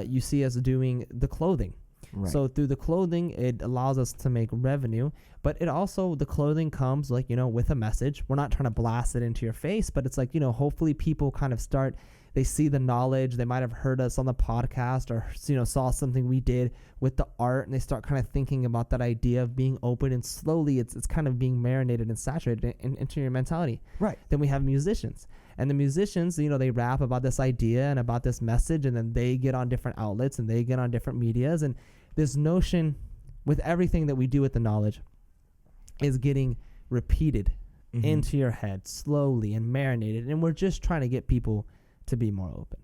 You see us doing the clothing. Right. So through the clothing, it allows us to make revenue, but it also, the clothing comes with a message. We're not trying to blast it into your face, but it's hopefully people kind of start, they see the knowledge, they might have heard us on the podcast, or, saw something we did with the art, and they start kind of thinking about that idea of being open, and slowly it's kind of being marinated and saturated into your mentality. Right. Then we have musicians. And the musicians, they rap about this idea and about this message, and then they get on different outlets and they get on different medias. And this notion with everything that we do with the knowledge is getting repeated into your head slowly and marinated. And we're just trying to get people to be more open.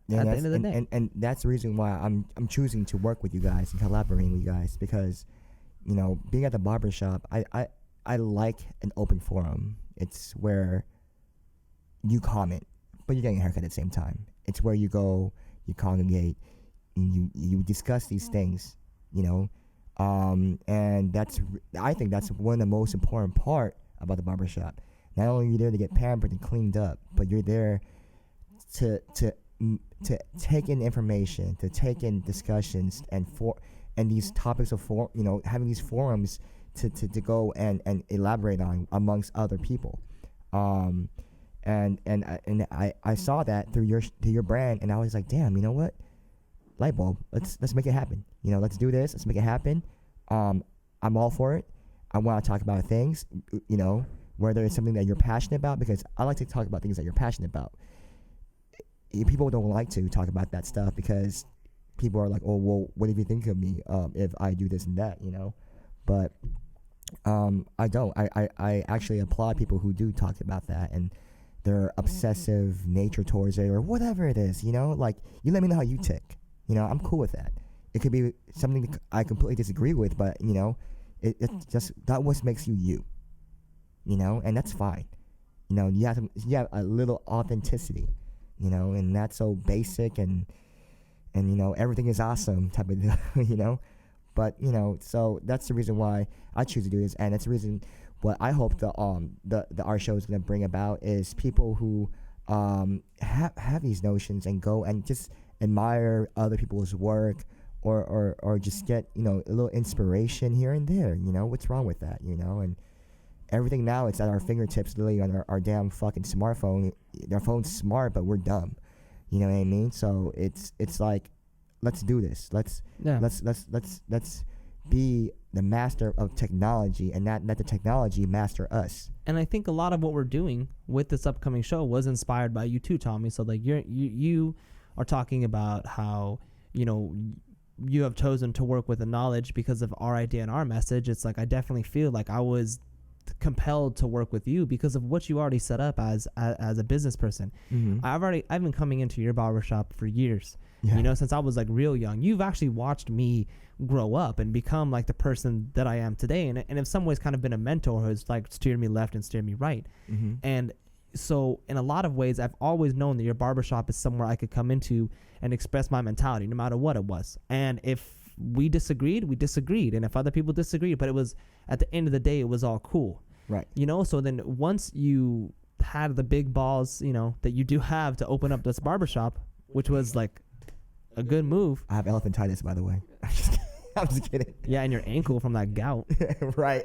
Yeah, at the end of the day. And that's the reason why I'm choosing to work with you guys and collaborating with you guys, because, being at the barbershop, I like an open forum. It's where you comment, but you're getting a haircut at the same time. It's where you go, you congregate, and you discuss these things, and I think that's one of the most important part about the barbershop. Not only are you there to get pampered and cleaned up, but you're there to take in information, to take in discussions, and these topics of having these forums to go and elaborate on amongst other people. And I saw that through your brand, and I was like, damn, you know what? Light bulb. Let's make it happen. Let's do this. Let's make it happen. I'm all for it. I want to talk about things, whether it's something that you're passionate about, because I like to talk about things that you're passionate about. People don't like to talk about that stuff because people are like, oh, well, what do you think of me if I do this and that, But I don't. I actually applaud people who do talk about that and their obsessive nature towards it, or whatever it is, you let me know how you tick. I'm cool with that. It could be something I completely disagree with, but it's just that what makes you, and that's fine. You have a little authenticity, and that's so basic and everything is awesome type of But so that's the reason why I choose to do this, and that's the reason what I hope the art show is going to bring about is people who have these notions and go and just admire other people's work, or just get a little inspiration here and there. What's wrong with that? And everything now, it's at our fingertips, literally on our damn fucking smartphone. Our phone's smart, but we're dumb. You know what I mean? So it's like, let's do this. Let's be the master of technology, and not let the technology master us. And I think a lot of what we're doing with this upcoming show was inspired by you too, Tommy. So you are talking about how you have chosen to work with the knowledge because of our idea and our message. It's like I definitely feel like I was compelled to work with you because of what you already set up as a business person. I've been coming into your barbershop for years. Since I was like real young. You've actually watched me grow up and become like the person that I am today, and in some ways kind of been a mentor who's like steered me left and steered me right. And so in a lot of ways, I've always known that your barbershop is somewhere I could come into and express my mentality, no matter what it was. And if we disagreed, and if other people disagreed, but it was, at the end of the day, it was all cool. Right. So then once you had the big balls, that you do have to open up this barbershop, which was like a good move. I have elephantitis, by the way. I'm just kidding. Yeah, and your ankle from that gout. Right.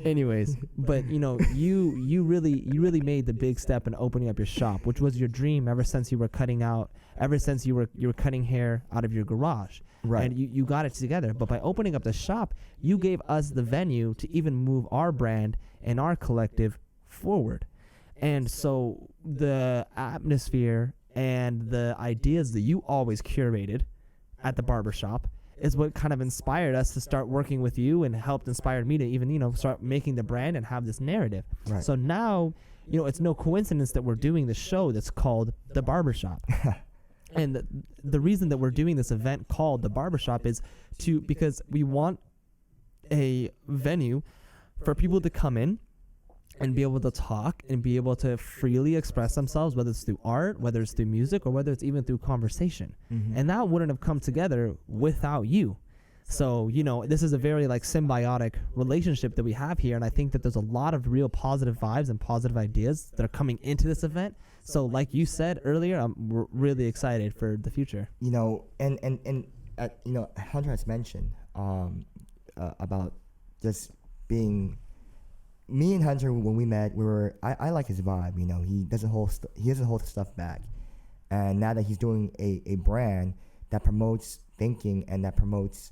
Anyways, but you really made the big step in opening up your shop, which was your dream ever since you were cutting hair out of your garage. Right. And you got it together. But by opening up the shop, you gave us the venue to even move our brand and our collective forward. And so the atmosphere and the ideas that you always curated at the barbershop is what kind of inspired us to start working with you, and helped inspire me to even, start making the brand and have this narrative. Right. So now, it's no coincidence that we're doing the show that's called The Barbershop. And the reason that we're doing this event called The Barbershop is because we want a venue for people to come in and be able to talk and be able to freely express themselves, whether it's through art, whether it's through music, or whether it's even through conversation. And that wouldn't have come together without you. So, this is a very like symbiotic relationship that we have here. And I think that there's a lot of real positive vibes and positive ideas that are coming into this event. So like you said earlier, I'm really excited for the future. And Hunter has mentioned about just being, me and Hunter, when we met, I like his vibe. He doesn't hold stuff back. And now that he's doing a brand that promotes thinking and that promotes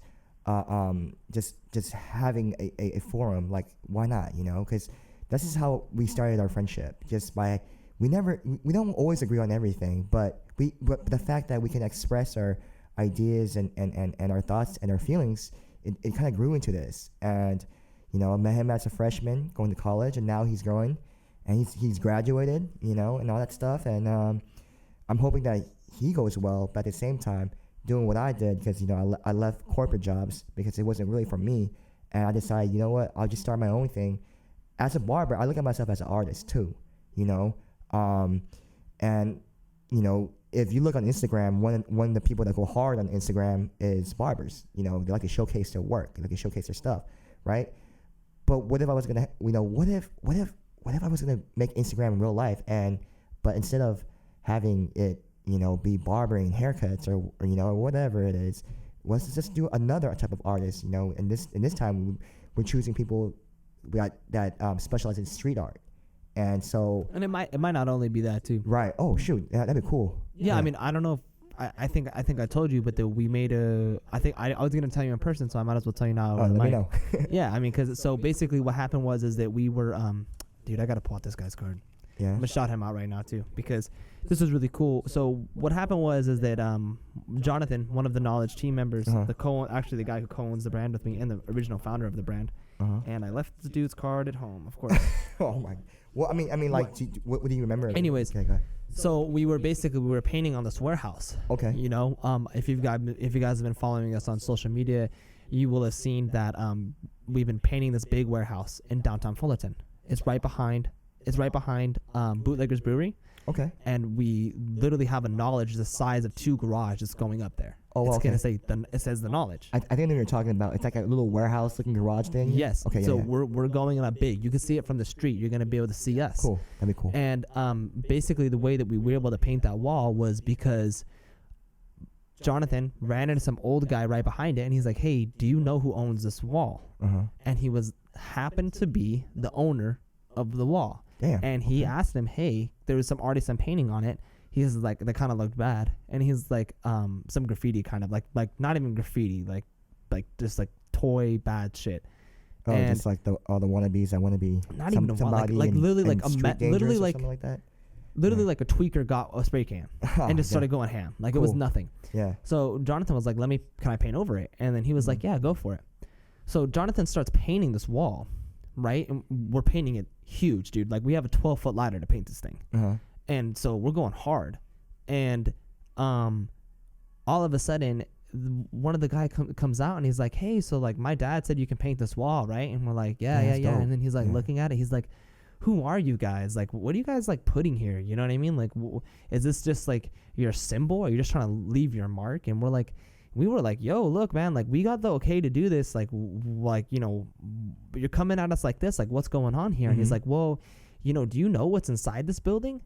just having a forum, like, why not? Because this is how we started our friendship. Just by we don't always agree on everything, but the fact that we can express our ideas and our thoughts and our feelings, it kind of grew into this. And I met him as a freshman going to college, and now he's growing, and he's graduated, and all that stuff. And I'm hoping that he goes well, but at the same time, doing what I did, because I left corporate jobs because it wasn't really for me, and I decided, I'll just start my own thing. As a barber, I look at myself as an artist too, and if you look on Instagram, one of the people that go hard on Instagram is barbers. They like to showcase their work, they like to showcase their stuff, right? But what if I was gonna, what if I was gonna make Instagram in real life, but instead of having it, be barbering haircuts or whatever it is, let's just do another type of artist, And this time we're choosing people that specialize in street art, and so. And it might not only be that too. Right. Oh shoot, yeah, that'd be cool. Yeah, I mean, I don't know if. I think I told you, but we made I was gonna tell you in person, so I might as well tell you now. Let me know. Yeah, I mean, because so basically what happened was that we were dude, I gotta pull out this guy's card. Yeah. I'm gonna shout him out right now too, because this was really cool. So what happened was that Jonathan, one of the Knowledge team members, the guy who co-owns the brand with me and the original founder of the brand, and I left the dude's card at home, of course. Oh my. Well, I mean, like, what do you remember? Anyways. Okay, go ahead. So we were painting on this warehouse. Okay. If you guys have been following us on social media, you will have seen that we've been painting this big warehouse in downtown Fullerton. It's right behind Bootlegger's Brewery. Okay. And we literally have a Knowledge the size of 2 garages going up there. Oh, it's okay. Gonna say it says the Knowledge. I think you're talking about. It's like a little warehouse looking garage thing. Yes. Okay. So yeah. we're going on a big. You can see it from the street. You're gonna be able to see us. Cool. That'd be cool. And basically the way that we were able to paint that wall was because Jonathan ran into some old guy right behind it, and he's like, "Hey, do you know who owns this wall?" And he happened to be the owner of the wall. Damn. And he asked him, "Hey, there was some artist I'm painting on it." He's like, that kind of looked bad, and he's like, some graffiti kind of like not even graffiti, like just like toy bad shit. Oh, and just like all the wannabes that want to be not even like literally like literally like something like that. Literally like a tweaker got a spray can and just started going ham, like cool. It was nothing. Yeah. So Jonathan was like, can I paint over it? And then he was like, yeah, go for it. So Jonathan starts painting this wall, right? And we're painting it huge, dude. Like we have a 12-foot ladder to paint this thing. And so we're going hard. And all of a sudden, one of the guy comes out and he's like, hey, so like my dad said you can paint this wall, right? And we're like, yeah. And then he's like looking at it. He's like, who are you guys? Like, what are you guys like putting here? You know what I mean? Like, is this just like your symbol? Or you're just trying to leave your mark? And we were like, yo, look, man, like we got the okay to do this. Like, you know, you're coming at us like this. Like, what's going on here? And he's like, well, you know, do you know what's inside this building?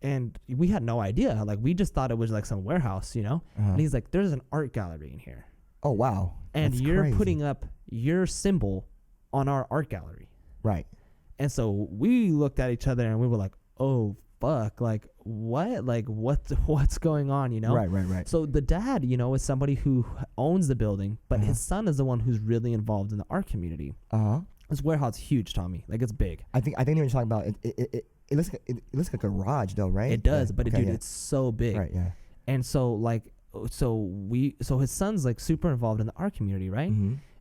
And we had no idea. Like, we just thought it was like some warehouse, you know? And he's like, there's an art gallery in here. Oh, wow. And That's you're crazy. putting up your symbol on our art gallery. Right. And so we looked at each other and we were like, oh, fuck. Like, what? Like, what's going on, you know? Right. So the dad, you know, is somebody who owns the building, but his son is the one who's really involved in the art community. This warehouse is huge, Tommy. Like, it's big. I think they were talking about it. It looks like a garage, though, right? It does, but dude, it's so big. Right. Yeah. And so like, so his son's like super involved in the art community, right?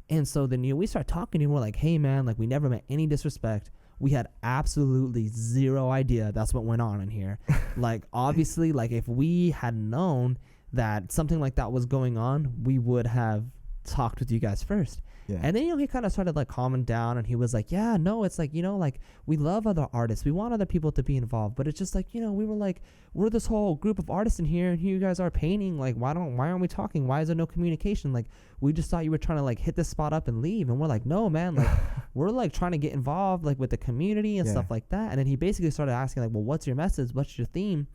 And so then, you know, we start talking to him. We're like, hey man, like we never meant any disrespect. We had absolutely zero idea that's what went on in here. Like, obviously, like if we had known that something like that was going on, we would have talked with you guys first. Yeah. And then, you know, he kind of started like calming down and he was like, yeah, no, it's like, you know, like we love other artists. We want other people to be involved. But it's just like, you know, we were like, we're this whole group of artists in here and here you guys are painting. Like, why aren't we talking? Why is there no communication? Like, we just thought you were trying to like hit this spot up and leave. And we're like, no, man, like we're like trying to get involved like with the community and stuff like that. And then he basically started asking like, well, what's your message? What's your theme?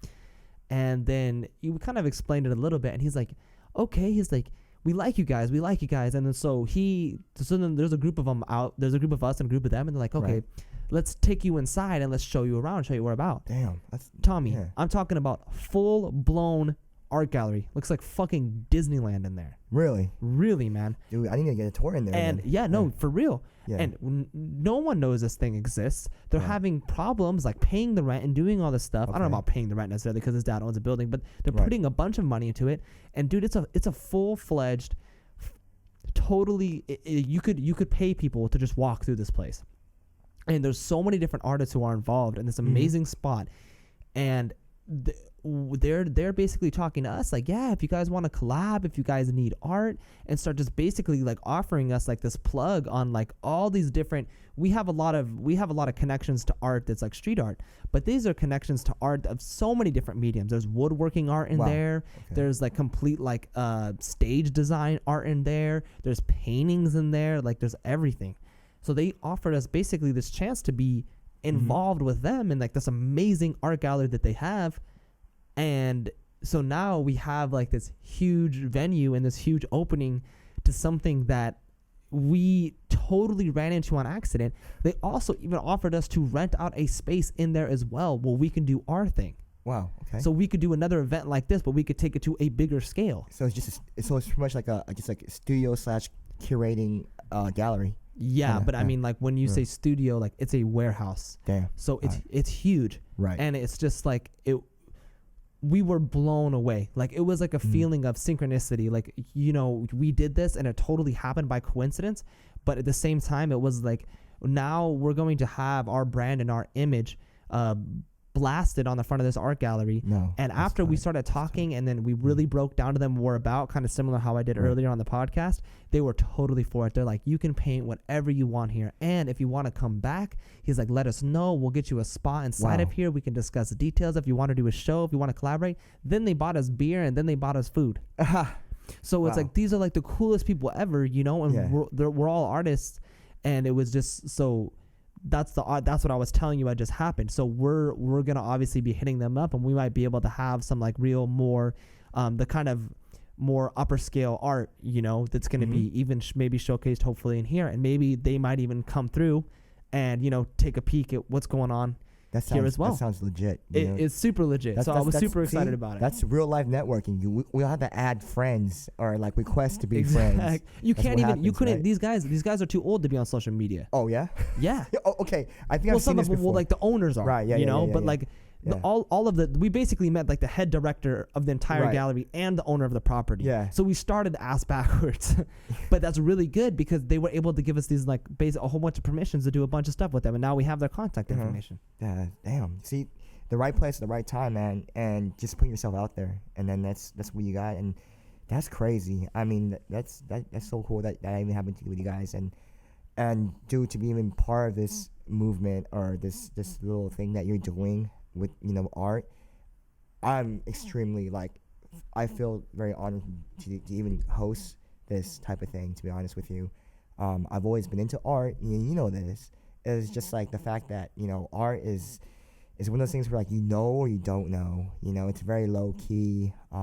And then you kind of explained it a little bit. And he's like, okay. He's like, we like you guys. And then so then there's a group of them out. There's a group of us and a group of them. And they're like, okay, let's take you inside and let's show you around, show you what we're about. Damn. Tommy, I'm talking about full blown art gallery. Looks like fucking Disneyland in there. Really? Really, man. Dude, I need to get a tour in there. And for real. Yeah. And no one knows this thing exists. They're having problems like paying the rent and doing all this stuff. I don't know about paying the rent necessarily because his dad owns a building, but they're putting a bunch of money into it. And dude, it's a full-fledged, totally. You could pay people to just walk through this place. And there's so many different artists who are involved in this amazing spot, and they're basically talking to us like, yeah, if you guys want to collab, if you guys need art, and start just basically like offering us like this plug on like all these different. We have a lot of connections to art that's like street art, but these are connections to art of so many different mediums. There's woodworking art in there. Okay. There's like complete like stage design art in there. There's paintings in there. Like there's everything. So they offered us basically this chance to be involved with them in like this amazing art gallery that they have. And so now we have like this huge venue and this huge opening to something that we totally ran into on accident. They also even offered us to rent out a space in there as well where we can do our thing. Wow. Okay. So we could do another event like this, but we could take it to a bigger scale. So it's pretty much like a studio / curating gallery. Yeah, but I mean, like when you say studio, like it's a warehouse. Damn. So it's huge. Right. And it's just like we were blown away. Like it was like a feeling of synchronicity. Like, you know, we did this and it totally happened by coincidence. But at the same time, it was like, now we're going to have our brand and our image blasted on the front of this art gallery. And after we started talking and then we really broke down to them what we're about, kind of similar how I did earlier on the podcast, they were totally for it. They're like, you can paint whatever you want here. And if you want to come back, he's like, let us know. We'll get you a spot inside of here. We can discuss the details. If you want to do a show, if you want to collaborate. Then they bought us beer and then they bought us food. So it's like, these are like the coolest people ever, you know, and we're all artists. And it was just so... That's what I was telling you. What just happened. So we're gonna obviously be hitting them up, and we might be able to have some like real more, the kind of more upper scale art, you know, that's gonna be even maybe showcased hopefully in here, and maybe they might even come through, and you know, take a peek at what's going on here as well. That sounds legit. It's super legit. So I was super excited about it. That's real life networking. We all have to add friends or like request to be friends. You can't even. You couldn't. Right? These guys are too old to be on social media. Oh yeah. Yeah. Oh, okay. I think I've seen this before. Well, like the owners are. Right. Yeah. You know, yeah, but yeah. like Yeah. All of we basically met like the head director of the entire Right. gallery and the owner of the property. Yeah. So we started ass backwards, but that's really good because they were able to give us these like a whole bunch of permissions to do a bunch of stuff with them, and now we have their contact information. Yeah, damn. See, the right place at the right time, man, and just put yourself out there, and then that's what you got, and that's crazy. I mean, that's so cool that even happened with you guys, and dude, to be even part of this movement or this little thing that you're doing with art, I'm extremely I feel very honored to even host this type of thing. To be honest with you, I've always been into art. You know this. It's just like the fact that art is one of those things where or you don't know. It's very low key. A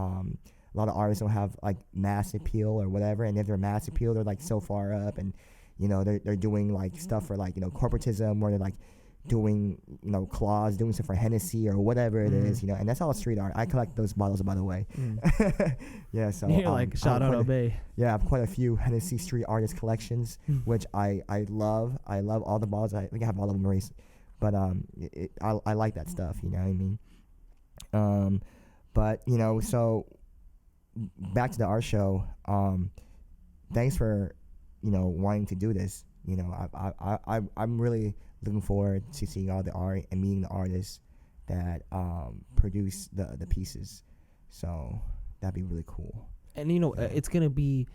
lot of artists don't have mass appeal or whatever, and if they're mass appeal, they're so far up, and they're doing stuff for corporatism, where they're doing claws, doing stuff for Hennessy or whatever it is, and that's all street art. I collect those bottles, by the way. Yeah, so you're shout out Obey. Yeah, I have quite a few Hennessy street artist collections, which I love. I love all the bottles. I think I have all of them erased, but I like that stuff. You know what I mean? But so back to the art show. Thanks for wanting to do this. I'm really looking forward to seeing all the art and meeting the artists that produce the pieces. So that'd be really cool. And it's gonna be,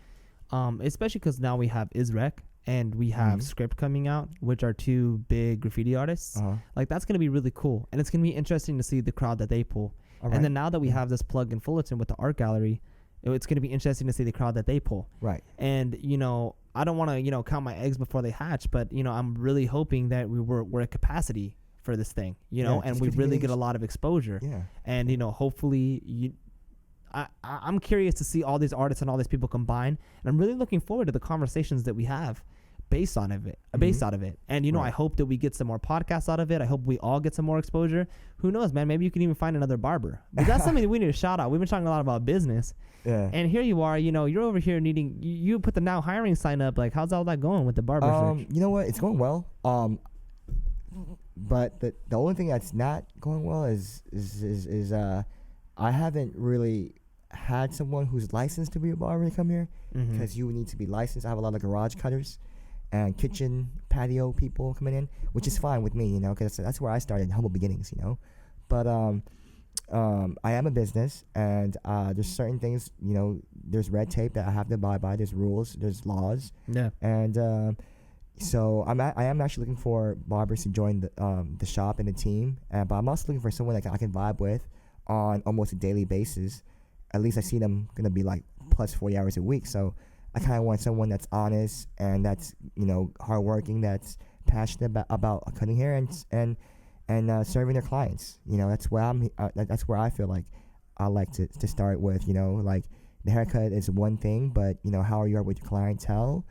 especially because now we have Isrek and we have Script coming out, which are two big graffiti artists. That's gonna be really cool, and it's gonna be interesting to see the crowd that they pull. Right. And then now that we have this plug in Fullerton with the art gallery, it's going to be interesting to see the crowd that they pull. Right. And, I don't want to, count my eggs before they hatch, but, I'm really hoping that we're at capacity for this thing, and we really get a lot of exposure. Yeah. And, hopefully I'm curious to see all these artists and all these people combine. And I'm really looking forward to the conversations that we have based out of it. And, Right. I hope that we get some more podcasts out of it. I hope we all get some more exposure. Who knows, man? Maybe you can even find another barber. But that's something that we need to shout out. We've been talking a lot about business. Yeah. And here you are, you're over here needing, you put the now hiring sign up. How's all that going with the barber search? You know what? It's going well. But the only thing that's not going well is I haven't really had someone who's licensed to be a barber come here, because you need to be licensed. I have a lot of garage cutters and kitchen patio people coming in, which is fine with me, because that's where I started, humble beginnings, But I am a business, and there's certain things, there's red tape that I have to abide by. There's rules, there's laws. Yeah. And so I am actually looking for barbers to join the shop and the team. But I'm also looking for someone that I can vibe with on almost a daily basis. At least I see them gonna be plus 40 hours a week. So I kind of want someone that's honest and that's hardworking, that's passionate about cutting hair and serving their clients. That's where that's where I feel like I like to start with. The haircut is one thing, but how you are with your clientele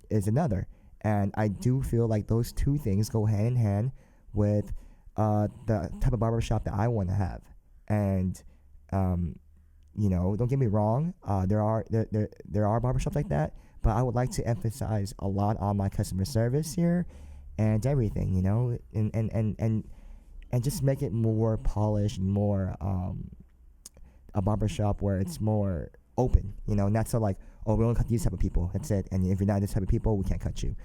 is another. And I do feel like those two things go hand in hand with the type of barbershop that I want to have. And don't get me wrong, there are barbershops like that, but I would like to emphasize a lot on my customer service here and everything, and just make it more polished and more a barbershop where it's more open, not so we only cut these type of people, that's it, and if you're not this type of people, we can't cut you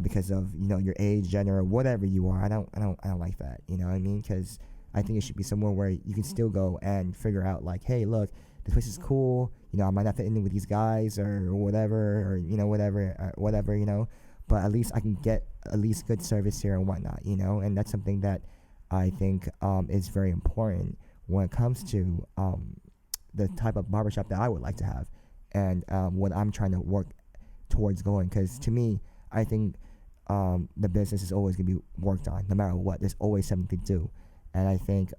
because of your age, gender, or whatever you are. I don't like that, you know what I mean? Because I think it should be somewhere where you can still go and figure out hey, look, this place is cool, I might not fit in with these guys or whatever, or whatever, but at least I can get at least good service here and whatnot, and that's something that I think is very important when it comes to the type of barbershop that I would like to have, and what I'm trying to work towards going. Because to me, I think the business is always going to be worked on, no matter what. There's always something to do, and I think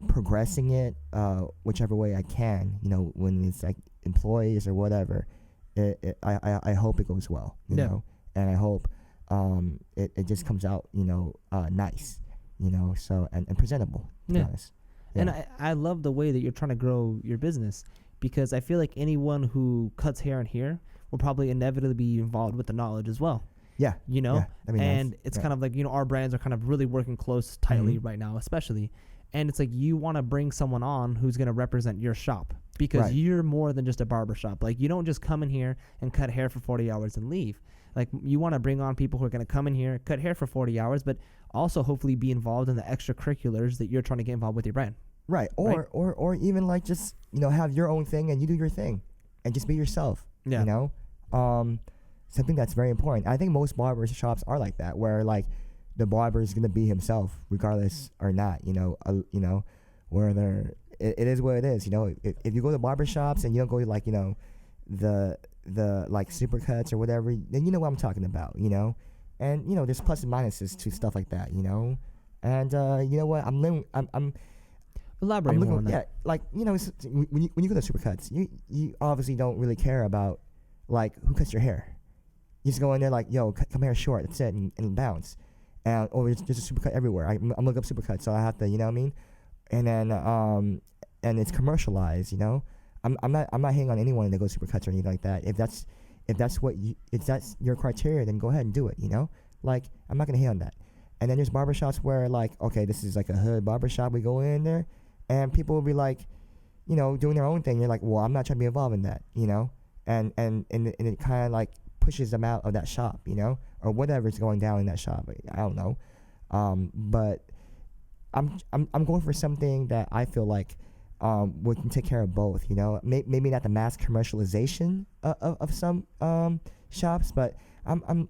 progressing it whichever way I can, when it's employees or whatever, I hope it goes well, you know, and I hope it just comes out, nice, so and presentable, to be honest. Yeah. And I love the way that you're trying to grow your business, because I feel like anyone who cuts hair in here will probably inevitably be involved with the knowledge as well. Yeah. you know, Yeah, that'd be and nice. it's Yeah. kind of like, you know, our brands are kind of really working close tightly Mhm. right now, especially. And it's like you want to bring someone on who's going to represent your shop because Right. you're more than just a barbershop. Like you don't just come in here and cut hair for 40 hours and leave. Like you want to bring on people who are going to come in here, cut hair for 40 hours, but also hopefully be involved in the extracurriculars that you're trying to get involved with your brand. Right. Or even like just, you know, have your own thing and you do your thing and just be yourself. Yeah. You know? Something that's very important. I think most barber shops are like that, where like the barber is gonna be himself regardless or not, you know, whether it is what it is, you know. If you go to barber shops and you don't go to like, you know, the like supercuts or whatever, then you know what I'm talking about, you know. And you know, there's plus and minuses to stuff like that, you know. And you know what, I'm Elaborate more on that. yeah, like, you know, when you go to supercuts, you obviously don't really care about like who cuts your hair. You just go in there like, yo, cut my hair short, that's it, and bounce. And there's a supercut everywhere. I'm looking up supercuts, so I have to, you know what I mean. And then and it's commercialized, you know. I'm not hating on anyone that goes supercuts or anything like that. If that's your criteria, then go ahead and do it, you know. Like, I'm not gonna hate on that. And then there's barbershops where like, okay, this is like a hood barbershop. We go in there, and people will be like, you know, doing their own thing. You're like, well, I'm not trying to be involved in that, you know. And it kind of like pushes them out of that shop, you know, or whatever's going down in that shop. I don't know, but I'm going for something that I feel like we can take care of both, you know. Maybe not the mass commercialization of some shops, but I'm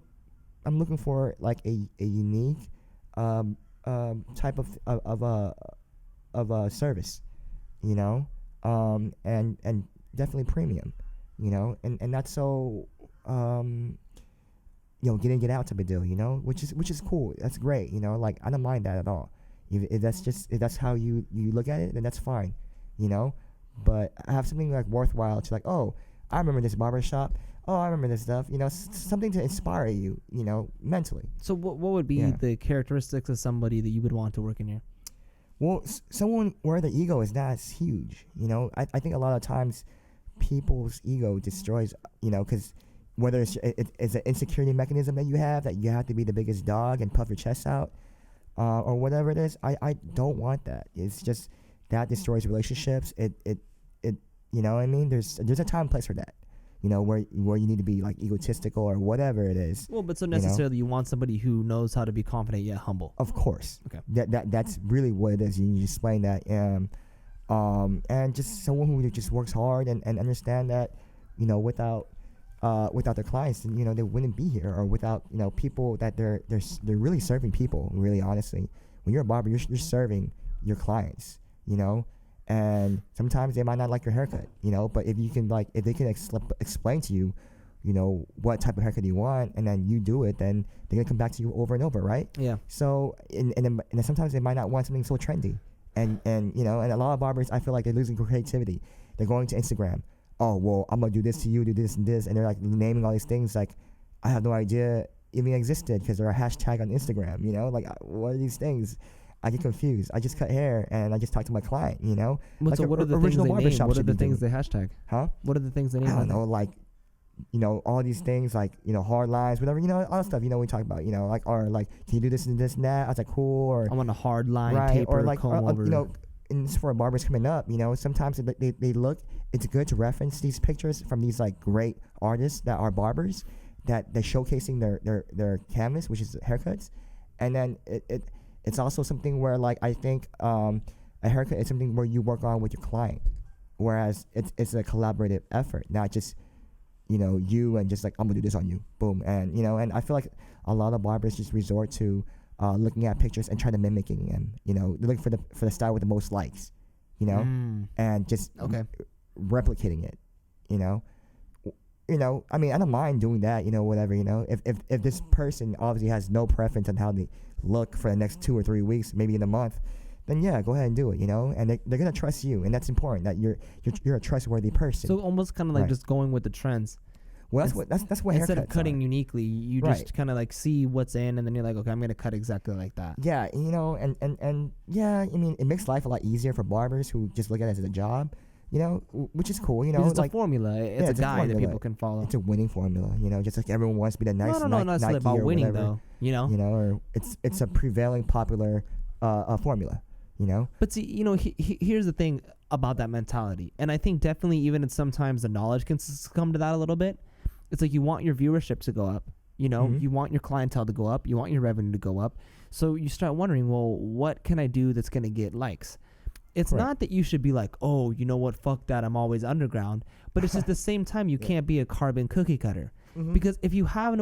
looking for like a unique type of a service, you know, and definitely premium, you know, and that's so you know, get out type of deal, you know, which is cool. That's great, you know. Like, I don't mind that at all. If that's how you look at it, then that's fine, you know. But I have something like worthwhile to like, oh, I remember this barbershop. Oh, I remember this stuff. You know, something to inspire you, you know, mentally. So what would be the characteristics of somebody that you would want to work in here? Well, someone where the ego is not as huge, you know. I think a lot of times people's ego destroys, you know, because whether it's an insecurity mechanism that you have to be the biggest dog and puff your chest out, or whatever it is. I don't want that. It's just that destroys relationships. It you know what I mean? There's a time and place for that, you know, where you need to be like egotistical or whatever it is. Well, but so necessarily you want somebody who knows how to be confident yet humble. Of course. Okay. That's really what it is. You explain that, and just someone who just works hard and understand that, you know, without their clients, you know, they wouldn't be here, or without, you know, people that they're really serving people. Really, honestly, when you're a barber, you're serving your clients, you know. And sometimes they might not like your haircut, you know, but if they can explain to you, you know, what type of haircut you want, and then you do it, then they're gonna come back to you over and over, right? Yeah. So and then sometimes they might not want something so trendy, and you know, and a lot of barbers, I feel like they're losing creativity. They're going to Instagram. Oh, well, I'm gonna do this to you, do this and this, and they're like naming all these things like I have no idea even existed because they're a hashtag on Instagram, you know. Like, what are these things? I get confused. I just cut hair and I just talk to my client, you know. But so what are the things they name? What are the things they hashtag? Huh? What are the things they name? I don't know, like, you know, all these things, like, you know, hard lines, whatever, you know, all that stuff, you know, we talk about, you know, like, or like, can you do this and this and that? I was like, cool. Or I want a hard line, right, taper, or like, comb over. you know, and this for barbers coming up, you know, sometimes they look, it's good to reference these pictures from these like great artists that are barbers, that they're showcasing their canvas, which is haircuts. And then it's also something where, like, I think a haircut is something where you work on with your client, whereas it's a collaborative effort, not just, you know, you and just like, I'm gonna do this on you, boom. And, you know, and I feel like a lot of barbers just resort to looking at pictures and trying to mimicking them, you know. They're looking for the style with the most likes, you know, and just replicating it, you know. I mean, I don't mind doing that, you know, whatever, you know. If this person obviously has no preference on how they look for the next 2 or 3 weeks, maybe in a month, then yeah, go ahead and do it, you know. And they're gonna trust you, and that's important, that you're a trustworthy person. So almost kind of like just going with the trends. Well, that's what instead haircuts of cutting are. uniquely, you just kind of like see what's in, and then you're like, okay, I'm gonna cut exactly like that. Yeah, you know, and yeah, I mean, it makes life a lot easier for barbers who just look at it as a job. You know, which is cool. You know, Because it's like a formula. It's a guide that people can follow. It's a winning formula. You know, just like everyone wants to be the nice. No, not necessarily Nike about or winning whatever, though. You know. You know, or it's a prevailing popular formula. You know. But see, you know, here's the thing about that mentality, and I think definitely even sometimes the knowledge can come to that a little bit. It's like you want your viewership to go up. You know, you want your clientele to go up. You want your revenue to go up. So you start wondering, well, what can I do that's going to get likes? It's not that you should be like, oh, you know what, fuck that, I'm always underground. But it's just the same time you can't be a carbon cookie cutter. Because if you have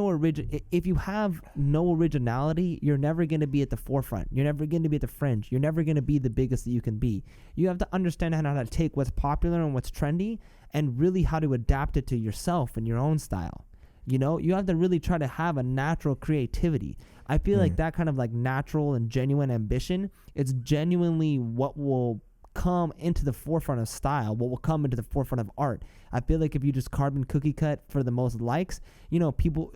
no originality, you're never going to be at the forefront. You're never going to be at the fringe. You're never going to be the biggest that you can be. You have to understand how to take what's popular and what's trendy and really how to adapt it to yourself and your own style. You know, you have to really try to have a natural creativity. I feel like that kind of like natural and genuine ambition, it's genuinely what will come into the forefront of style, what will come into the forefront of art. I feel like if you just carbon cookie cut for the most likes, you know, people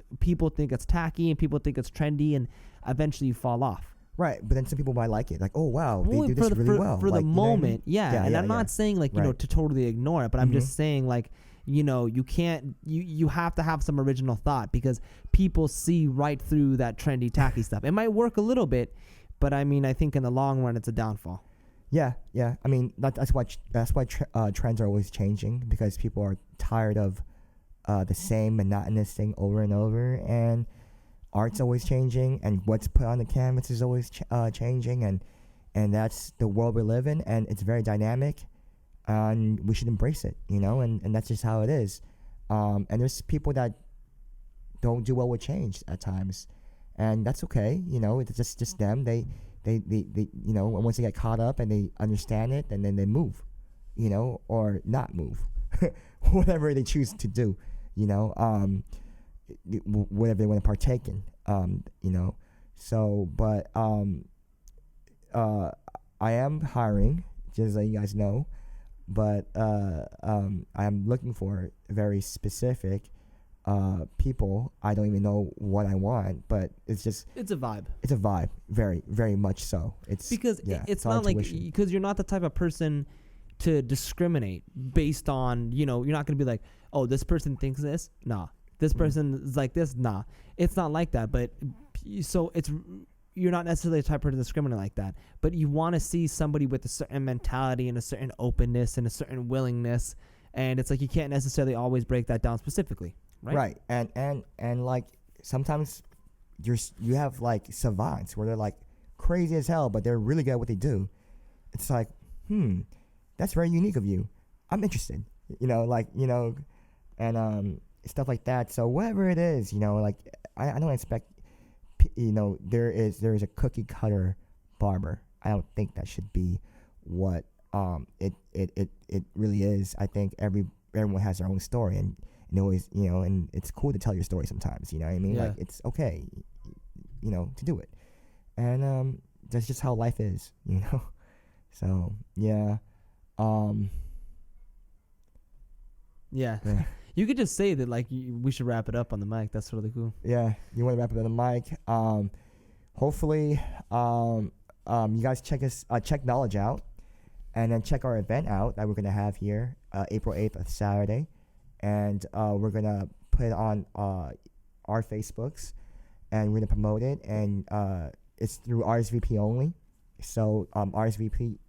think it's tacky and people think it's trendy, and eventually you fall off. Right, but then some people might like it. Like, oh wow, they do this really well. For like, the moment, and I'm not saying like, you know, to totally ignore it, but I'm just saying like, you know, you can't, you have to have some original thought, because people see right through that trendy, tacky stuff. It might work a little bit, but I mean, I think in the long run, it's a downfall. Yeah. I mean, that's why trends are always changing, because people are tired of the same monotonous thing over and over, and art's always changing, and what's put on the canvas is always changing, and that's the world we live in, and it's very dynamic. And we should embrace it, you know, and that's just how it is. And there's people that don't do well with change at times, and that's okay, you know. It's just them. They you know, once they get caught up and they understand it, and then they move, you know, or not move, whatever they choose to do, you know, whatever they want to partake in, you know. So, but I am hiring, just letting you guys know. But I'm looking for very specific people. I don't even know what I want, but it's a vibe. It's a vibe, very, very much so. It's because it's not like, because you're not the type of person to discriminate based on, you know, you're not going to be like, oh, this person thinks this, nah. This person is like this, nah. It's not like that. But so you're not necessarily the type of person to discriminate like that, but you want to see somebody with a certain mentality and a certain openness and a certain willingness, and it's like you can't necessarily always break that down specifically, right? Right, and like sometimes you have like savants where they're like crazy as hell, but they're really good at what they do. It's like, that's very unique of you. I'm interested, you know, like, you know, and stuff like that. So whatever it is, you know, like I don't expect. You know, there is a cookie cutter barber. I don't think that should be what it really is. I think everyone has their own story, and always, you know, and it's cool to tell your story sometimes. You know what I mean? Yeah. Like, it's okay, you know, to do it, and that's just how life is, you know. So yeah. Yeah. You could just say that, like, we should wrap it up on the mic. That's really cool. Yeah, you want to wrap it on the mic. Hopefully, you guys check Knowledge out, and then check our event out that we're gonna have here, April 8th, a Saturday, and we're gonna put it on our Facebooks, and we're gonna promote it, and it's through RSVP only. So RSVP,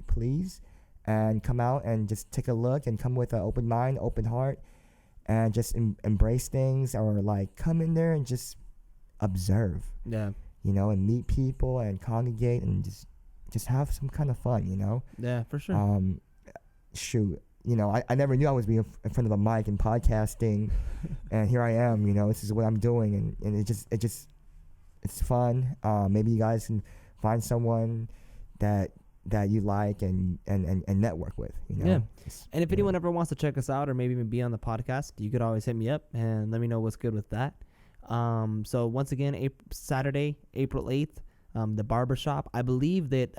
please. And come out and just take a look and come with an open mind, open heart, and just embrace things, or like come in there and just observe. Yeah. You know, and meet people and congregate and just have some kind of fun, you know? Yeah, for sure. Shoot. You know, I never knew I was being in front of a mic and podcasting, and here I am, you know, this is what I'm doing, and it's fun. Maybe you guys can find someone that you like and network with, you know? Yeah. And if anyone ever wants to check us out or maybe even be on the podcast, you could always hit me up and let me know what's good with that. So once again, Saturday, April 8th, the barbershop. I believe that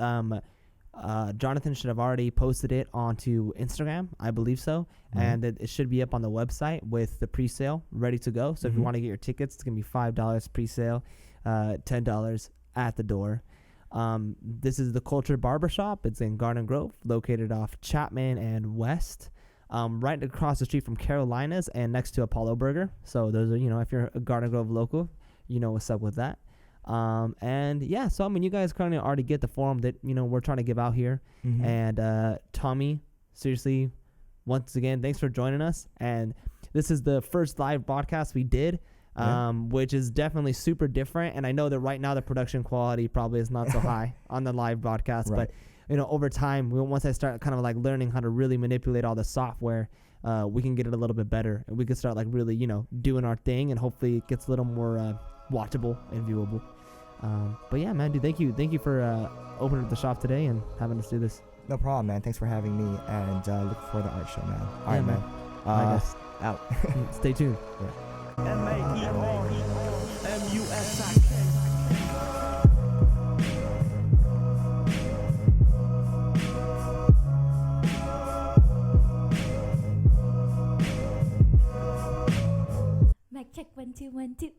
Jonathan should have already posted it onto Instagram. I believe so. And that it should be up on the website with the pre-sale ready to go. So if you want to get your tickets, it's going to be $5 pre-sale, $10 at the door. This is the Cultured Barbershop. It's in Garden Grove, located off Chapman and West, right across the street from Carolina's and next to Apollo Burger. So those are, if you're a Garden Grove local, you know what's up with that. And yeah, so I mean, you guys kind of already get the forum that, we're trying to give out here. Mm-hmm. And Tommy, seriously, once again, thanks for joining us. And this is the first live broadcast we did. Which is definitely super different. And I know that right now the production quality probably is not so high on the live broadcast, Right. but over time, once I start kind of like learning how to really manipulate all the software, we can get it a little bit better, and we can start like really, doing our thing, and hopefully it gets a little more watchable and viewable. But yeah, man, dude, thank you for opening up the shop today and having us do this. No problem, man. Thanks for having me, and look for the art show, man. All Yeah, right, man. I guess. Out. Stay tuned. Yeah. MAEREMUSIK. Mic check 1 2 1 2.